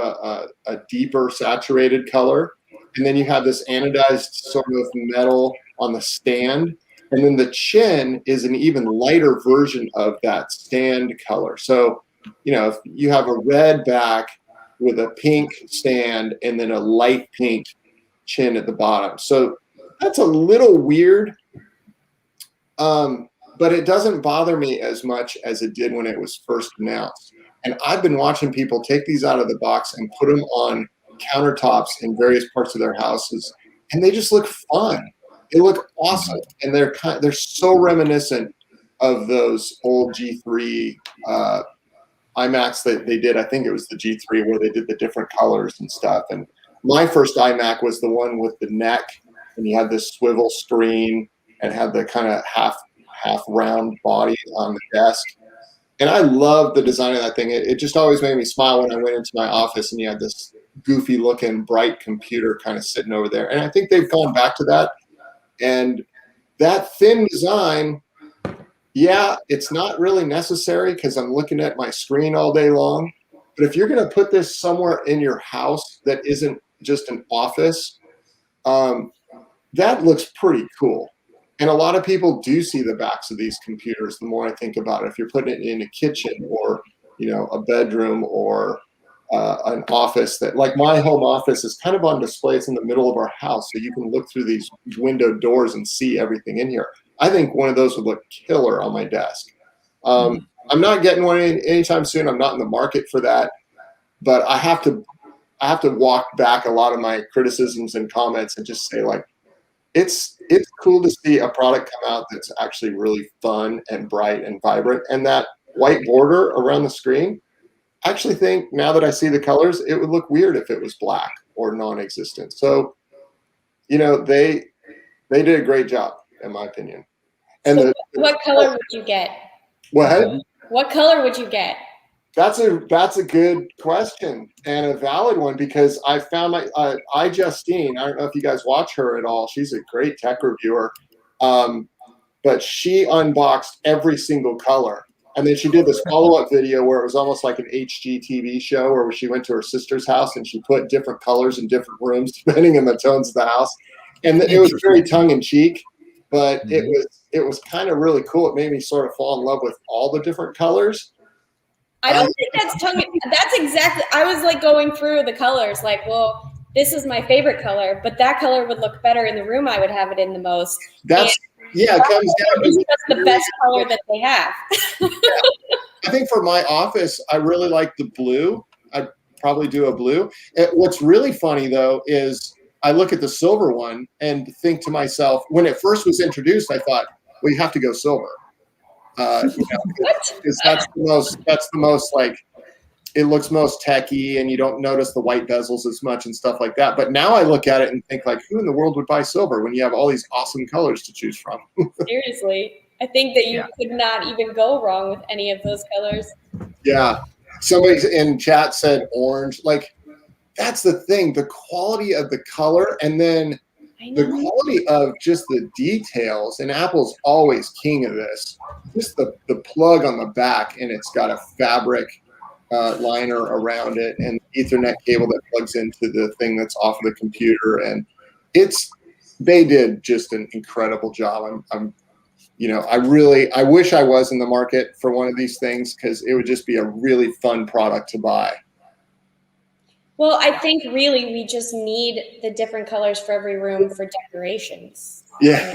a deeper saturated color. And then you have this anodized sort of metal on the stand. And then the chin is an even lighter version of that stand color. So, you know, if you have a red back with a pink stand and then a light pink chin at the bottom. So that's a little weird. But it doesn't bother me as much as it did when it was first announced. And I've been watching people take these out of the box and put them on countertops in various parts of their houses, and they just look fun. They look awesome, and they're so reminiscent of those old G3 iMacs that they did. I think it was the G3 where they did the different colors and stuff. And my first iMac was the one with the neck, and you had this swivel screen and had the kind of half round body on the desk. And I loved the design of that thing. It just always made me smile when I went into my office and you had this goofy looking bright computer kind of sitting over there. And I think they've gone back to that. And that thin design, yeah, it's not really necessary because I'm looking at my screen all day long. But if you're going to put this somewhere in your house that isn't just an office, that looks pretty cool. And a lot of people do see the backs of these computers the more I think about it. If you're putting it in a kitchen or, you know, a bedroom or an office that, like my home office is kind of on display. It's in the middle of our house, so you can look through these window doors and see everything in here. I think one of those would look killer on my desk. I'm not getting one anytime soon. I'm not in the market for that, but I have to walk back a lot of my criticisms and comments and just say, like, it's cool to see a product come out that's actually really fun and bright and vibrant. And that white border around the screen, I actually think now that I see the colors, it would look weird if it was black or non-existent. So, you know, they did a great job, in my opinion. And so what color would you get? What color would you get? That's a good question and a valid one, because I found Justine, I don't know if you guys watch her at all. She's a great tech reviewer. But she unboxed every single color. And then she did this follow-up video where it was almost like an HGTV show where she went to her sister's house and she put different colors in different rooms depending on the tones of the house. And it was very tongue-in-cheek, but it was kind of really cool. It made me sort of fall in love with all the different colors. I don't think that's that's exactly, I was like going through the colors, like, well, this is my favorite color, but that color would look better in the room I would have it in the most. It comes down to the best color that they have. I think for my office, I really like the blue. I'd probably do a blue. What's really funny, though, is I look at the silver one and think to myself, when it first was introduced, I thought, well, you have to go silver. Because that's the most like, it looks most techy and you don't notice the white bezels as much and stuff like that. But now I look at it and think, like, who in the world would buy silver when you have all these awesome colors to choose from? Seriously. I think that you could not even go wrong with any of those colors. Yeah. Somebody in chat said orange. Like, that's the thing, the quality of the color and then the quality of just the details. And Apple's always king of this. Just the plug on the back, and it's got a fabric liner around it and Ethernet cable that plugs into the thing that's off of the computer. And they did just an incredible job. I wish I was in the market for one of these things, because it would just be a really fun product to buy. Well, I think really we just need the different colors for every room for decorations. Yeah.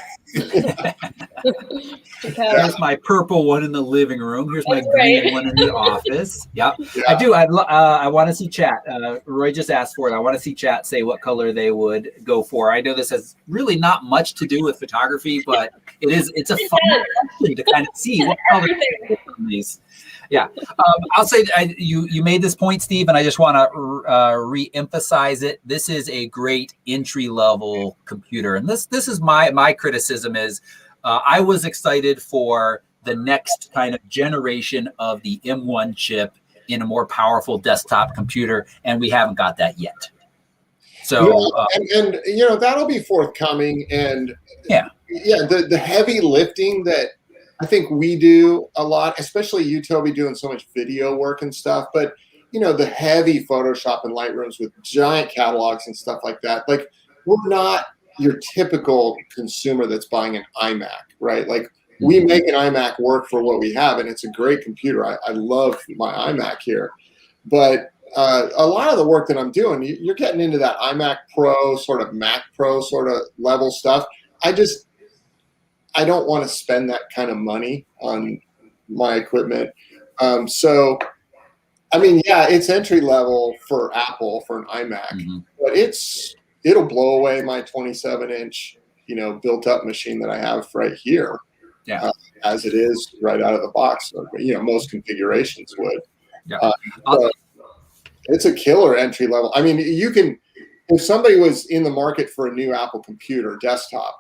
Here's my purple one in the living room. Here's my green one in the office. Yep. Yeah. I do. I want to see chat. Roy just asked for it. I want to see chat say what color they would go for. I know this has really not much to do with photography, but it's a fun question to kind of see what color these. Yeah. I'll say you made this point, Steve, and I just want to re-emphasize it. This is a great entry-level computer. And this is my criticism is I was excited for the next kind of generation of the M1 chip in a more powerful desktop computer, and we haven't got that yet. So and that'll be forthcoming. And the heavy lifting that I think we do a lot, especially you, Toby, doing so much video work and stuff. But, the heavy Photoshop and Lightrooms with giant catalogs and stuff like that. Like, we're not your typical consumer that's buying an iMac, right? Like, we make an iMac work for what we have, and it's a great computer. I love my iMac here. But a lot of the work that I'm doing, you're getting into that iMac Pro, sort of Mac Pro sort of level stuff. I don't want to spend that kind of money on my equipment. It's entry level for Apple for an iMac, but it'll blow away my 27-inch, built up machine that I have right here, as it is right out of the box. Most configurations would. Yeah. It's a killer entry level. I mean, if somebody was in the market for a new Apple computer desktop,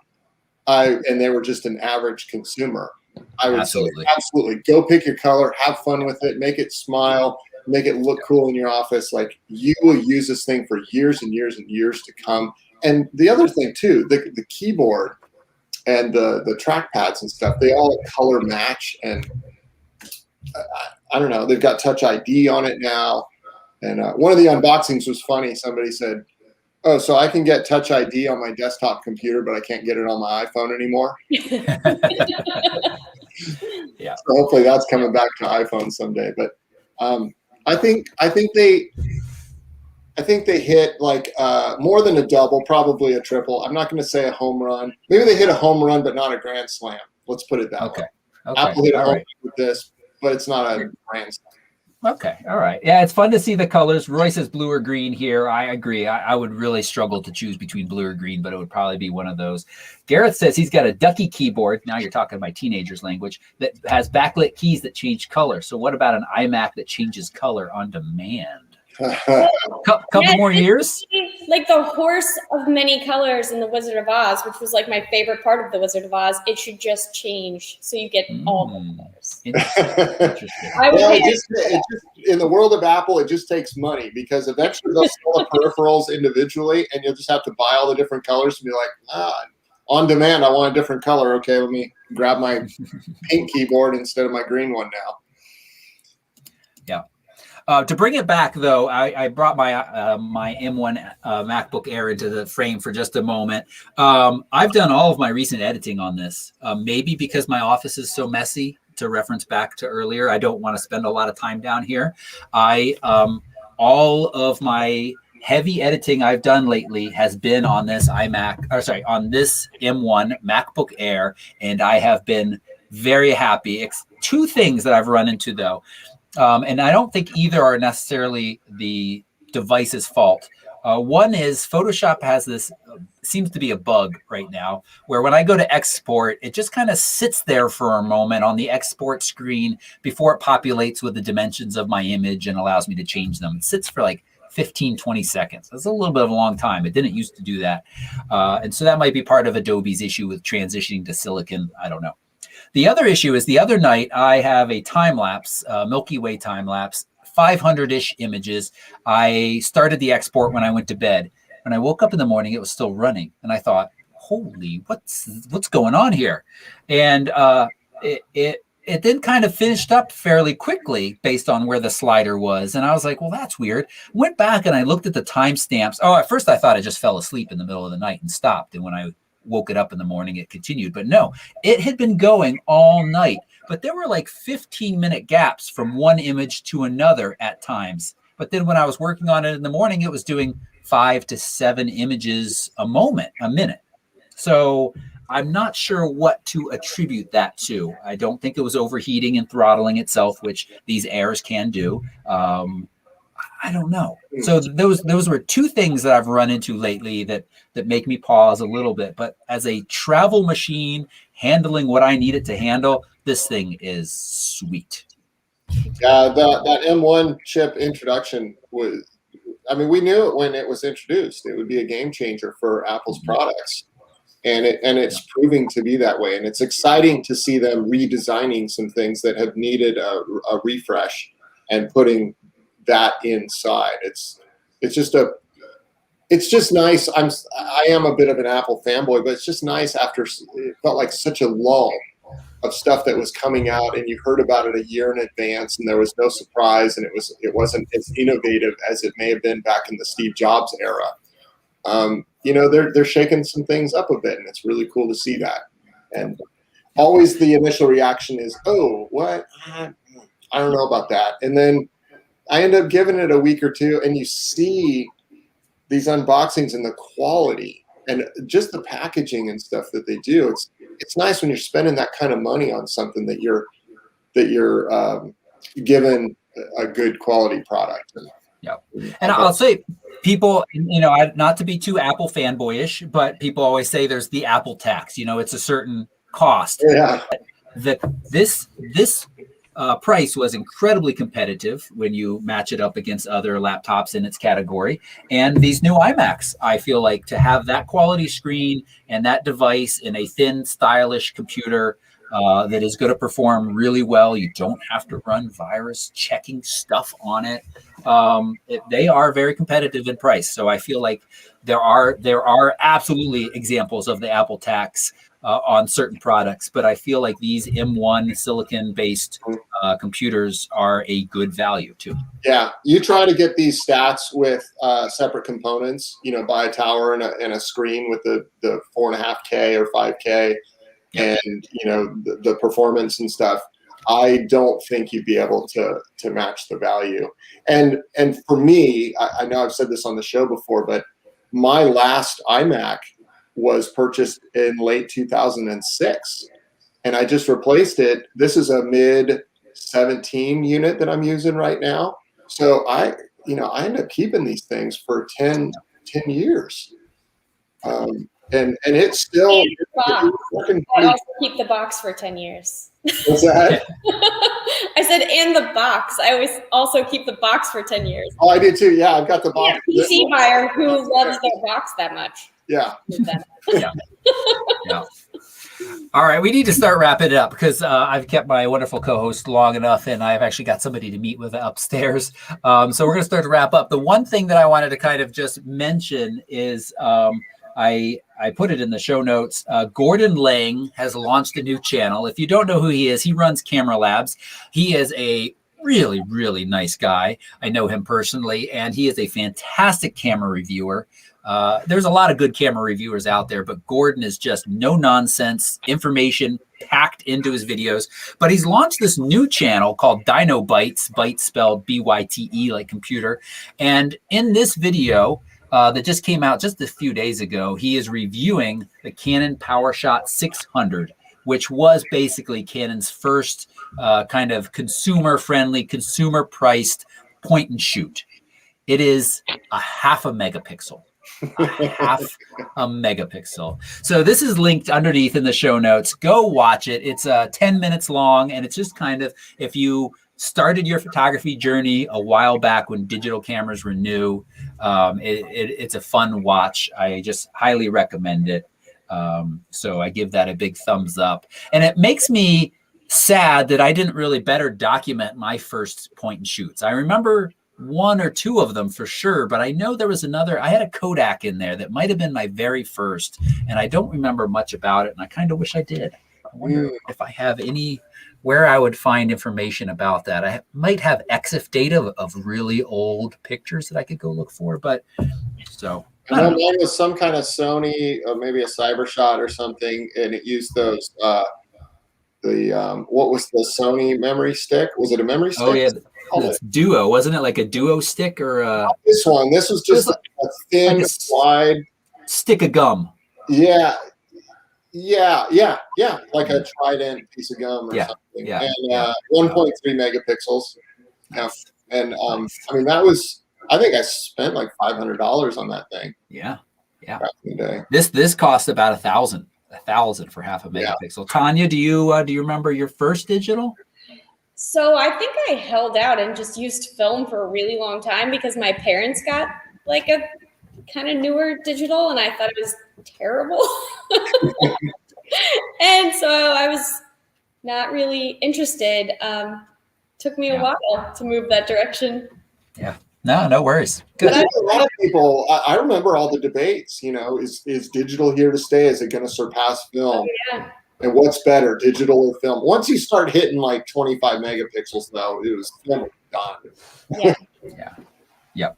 and they were just an average consumer, I would say absolutely go pick your color, have fun with it, make it smile, make it look cool in your office. Like, you will use this thing for years and years and years to come. And the other thing too, the keyboard and the trackpads and stuff, they all color match. And I don't know, they've got Touch ID on it now. And one of the unboxings was funny. Somebody said, "Oh, so I can get Touch ID on my desktop computer, but I can't get it on my iPhone anymore." Yeah. So hopefully that's coming back to iPhone someday. But I think they hit like more than a double, probably a triple. I'm not going to say a home run. Maybe they hit a home run, but not a grand slam. Let's put it that way. Apple hit a home run with this, but it's not a grand slam. Okay. All right. Yeah, it's fun to see the colors. Roy says blue or green here. I agree. I would really struggle to choose between blue or green, but it would probably be one of those. Gareth says he's got a ducky keyboard. Now you're talking my teenager's language, that has backlit keys that change color. So what about an iMac that changes color on demand? Couple more years? Like the horse of many colors in The Wizard of Oz, which was like my favorite part of The Wizard of Oz. It should just change so you get all the colors. Interesting. In the world of Apple, it just takes money, because eventually they'll sell the peripherals individually, and you'll just have to buy all the different colors and be like, on demand, I want a different color. Okay, let me grab my pink keyboard instead of my green one now. Yeah. To bring it back, though, I brought my M1 MacBook Air into the frame for just a moment. I've done all of my recent editing on this, maybe because my office is so messy, to reference back to earlier. I don't want to spend a lot of time down here. All of my heavy editing I've done lately has been on this on this M1 MacBook Air, and I have been very happy. Two things that I've run into, though. And I don't think either are necessarily the device's fault. One is Photoshop has this, seems to be a bug right now, where when I go to export, it just kind of sits there for a moment on the export screen before it populates with the dimensions of my image and allows me to change them. It sits for like 15, 20 seconds. That's a little bit of a long time. It didn't used to do that. And so that might be part of Adobe's issue with transitioning to silicon. I don't know. The other issue is the other night I have a time-lapse, Milky Way time-lapse, 500-ish images. I started the export when I went to bed. When I woke up in the morning, it was still running. And I thought, holy, what's going on here? And it then kind of finished up fairly quickly based on where the slider was. And I was like, well, that's weird. Went back and I looked at the timestamps. Oh, at first I thought I just fell asleep in the middle of the night and stopped. And when I woke it up in the morning, it continued. But no, it had been going all night. But there were like 15-minute gaps from one image to another at times. But then when I was working on it in the morning, it was doing 5 to 7 images a minute. So I'm not sure what to attribute that to. I don't think it was overheating and throttling itself, which these Airs can do. I don't know. So those were two things that I've run into lately that make me pause a little bit. But as a travel machine handling what I need it to handle, this thing is sweet. Yeah, that M1 chip introduction was, I mean, we knew it when it was introduced. It would be a game changer for Apple's products. And it's proving to be that way. And it's exciting to see them redesigning some things that have needed a refresh and putting that inside. It's just nice. I am a bit of an Apple fanboy, but it's just nice after it felt like such a lull of stuff that was coming out, and you heard about it a year in advance, and there was no surprise, and it wasn't as innovative as it may have been back in the Steve Jobs era. You know, they're shaking some things up a bit, and it's really cool to see that. And always the initial reaction is, oh, what? I don't know about that. And then I end up giving it a week or two, and you see these unboxings and the quality and just the packaging and stuff that they do. It's nice when you're spending that kind of money on something that you're given a good quality product. Yeah. And I'll say, people, you know, not to be too Apple fanboyish, but people always say there's the Apple tax. You know, it's a certain cost. Yeah. This price was incredibly competitive when you match it up against other laptops in its category. And these new iMacs, I feel like, to have that quality screen and that device in a thin, stylish computer that is going to perform really well. You don't have to run virus checking stuff on it. They are very competitive in price. So I feel like there are absolutely examples of the Apple tax on certain products, but I feel like these M1 silicon-based computers are a good value too. Yeah, you try to get these stats with separate components. You know, buy a tower and a screen with the 4.5K or 5K, and you know the performance and stuff. I don't think you'd be able to match the value. And for me, I know I've said this on the show before, but my last iMac was purchased in late 2006, and I just replaced it. This is a mid 17 unit that I'm using right now. So I end up keeping these things for 10 years. And it's still working. I also keep the box for 10 years. What's that? I said, and the box. I always also keep the box for 10 years. Oh, I did too. Yeah, I've got the box. Yeah, PC buyer who loves their box that much. Yeah. Yeah. All right, we need to start wrapping it up because I've kept my wonderful co-host long enough, and I've actually got somebody to meet with upstairs. So we're going to start to wrap up. The one thing that I wanted to kind of just mention is I put it in the show notes. Gordon Lang has launched a new channel. If you don't know who he is, he runs Camera Labs. He is a really, really nice guy. I know him personally, and he is a fantastic camera reviewer. There's a lot of good camera reviewers out there, but Gordon is just no nonsense information packed into his videos. But he's launched this new channel called Dino Bytes, bytes spelled B-Y-T-E like computer. And in this video that just came out just a few days ago, he is reviewing the Canon PowerShot 600, which was basically Canon's first kind of consumer-friendly, consumer-priced point and shoot. It is a half a megapixel. Half a megapixel. So this is linked underneath in the show notes. Go watch it. It's 10 minutes long, and it's just kind of, if you started your photography journey a while back when digital cameras were new, it's a fun watch. I just highly recommend it. So I give that a big thumbs up. And it makes me sad that I didn't really better document my first point and shoots. I remember one or two of them for sure, but I know there was another. I had a Kodak in there that might have been my very first, and I don't remember much about it, and I kind of wish I did. I wonder if I have where I would find information about that. I might have EXIF data of really old pictures that I could go look for, but so I know mine was some kind of Sony or maybe a CyberShot or something, and it used those what was the Sony memory stick? Was it a memory stick? Oh yeah, it's Duo, wasn't it? Like a Duo stick or this one? This was just a thin, like wide stick of gum. Yeah, like a Trident piece of gum or something. Yeah, and 1.3 megapixels. Yeah, and I mean that was. I think I spent like $500 on that thing. Yeah. Back in the day. This cost about $1,000 for half a megapixel. Tonya, do you remember your first digital? So I think I held out and just used film for a really long time because my parents got like a kind of newer digital, and I thought it was terrible. And so I was not really interested. Took me a while to move that direction. Yeah. No worries. Good. A lot of people, I remember all the debates, is digital here to stay? Is it going to surpass film? Oh, yeah. And what's better, digital or film? Once you start hitting like 25 megapixels, though, it was done. Yeah. Yep.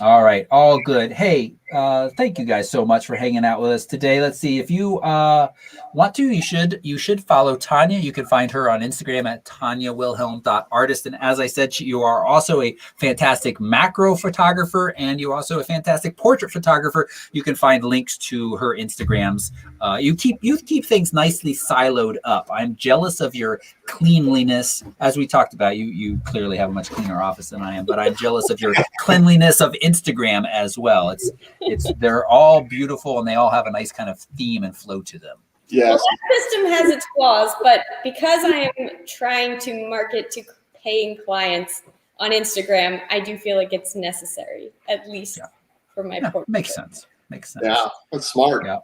All right. All good. Hey, thank you guys so much for hanging out with us today. Let's see. If you want to, you should follow Tonya. You can find her on Instagram at tonyawilhelm.artist. And as I said, you are also a fantastic macro photographer, and you're also a fantastic portrait photographer. You can find links to her Instagrams. You keep things nicely siloed up. I'm jealous of your cleanliness. As we talked about, you clearly have a much cleaner office than I am, but I'm jealous of your cleanliness of Instagram as well. They're all beautiful, and they all have a nice kind of theme and flow to them. Yes. Well, that system has its flaws, but because I am trying to market to paying clients on Instagram, I do feel like it's necessary, at least for my portfolio. Makes sense. Yeah, that's smart. Yeah.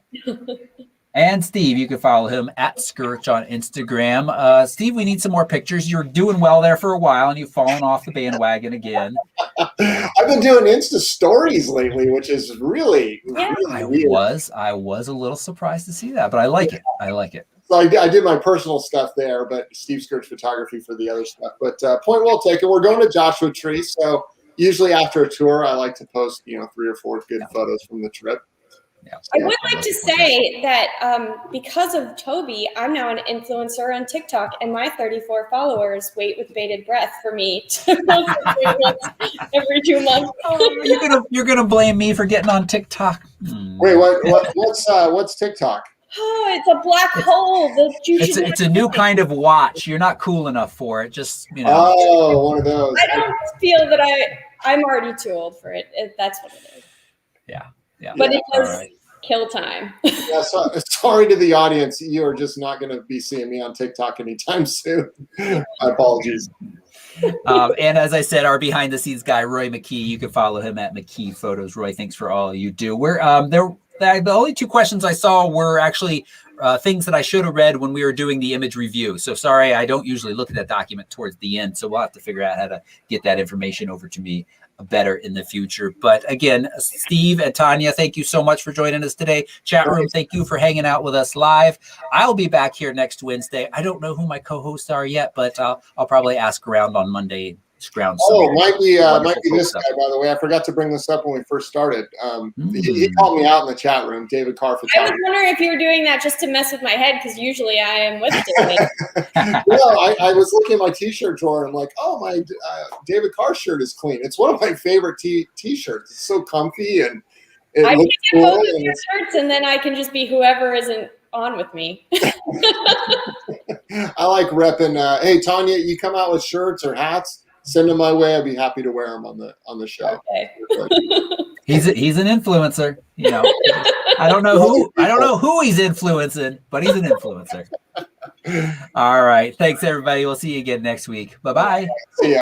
And Steve, you can follow him at Scurich on Instagram. Steve, we need some more pictures. You're doing well there for a while, and you've fallen off the bandwagon again. I've been doing Insta stories lately, which is really weird. I was a little surprised to see that, but I like it. So I did my personal stuff there, but Steve Scurich photography for the other stuff. But point well taken. We're going to Joshua Tree, so usually after a tour, I like to post 3 or 4 good photos from the trip. Yeah. I would like to say that because of Toby, I'm now an influencer on TikTok, and my 34 followers wait with bated breath for me to post every 2 months. You're gonna blame me for getting on TikTok? Wait, what's TikTok? Oh, it's a black hole. It's a new kind of watch. You're not cool enough for it. Just Oh, one of those. I don't feel that I'm already too old for it. That's what it is. Yeah. But it does kill time. Yeah, sorry to the audience. You are just not going to be seeing me on TikTok anytime soon. My apologies. And as I said, our behind the scenes guy, Roy McKee, you can follow him at McKee Photos. Roy, thanks for all you do. The only 2 questions I saw were actually things that I should have read when we were doing the image review. So sorry, I don't usually look at that document towards the end. So we'll have to figure out how to get that information over to me better in the future. But again, Steve and Tonya, thank you so much for joining us today. Chat room, thank you for hanging out with us live. I'll be back here next Wednesday. I don't know who my co-hosts are yet, but I'll probably ask around on Monday. Might be this guy, by the way. I forgot to bring this up when we first started. He called me out in the chat room, David Carr photography. I was wondering if you were doing that just to mess with my head, because usually I am with David. I was looking at my t-shirt drawer, and I'm like, oh, my David Carr shirt is clean. It's one of my favorite t-shirts. It's so comfy, and it I looks can cool. get your shirts, and then I can just be whoever isn't on with me. I like repping. Hey, Tonya, you come out with shirts or hats, send them my way. I'd be happy to wear them on the show. Okay. He's an influencer. I don't know who he's influencing, but he's an influencer. All right. Thanks, everybody. We'll see you again next week. Bye-bye. See ya.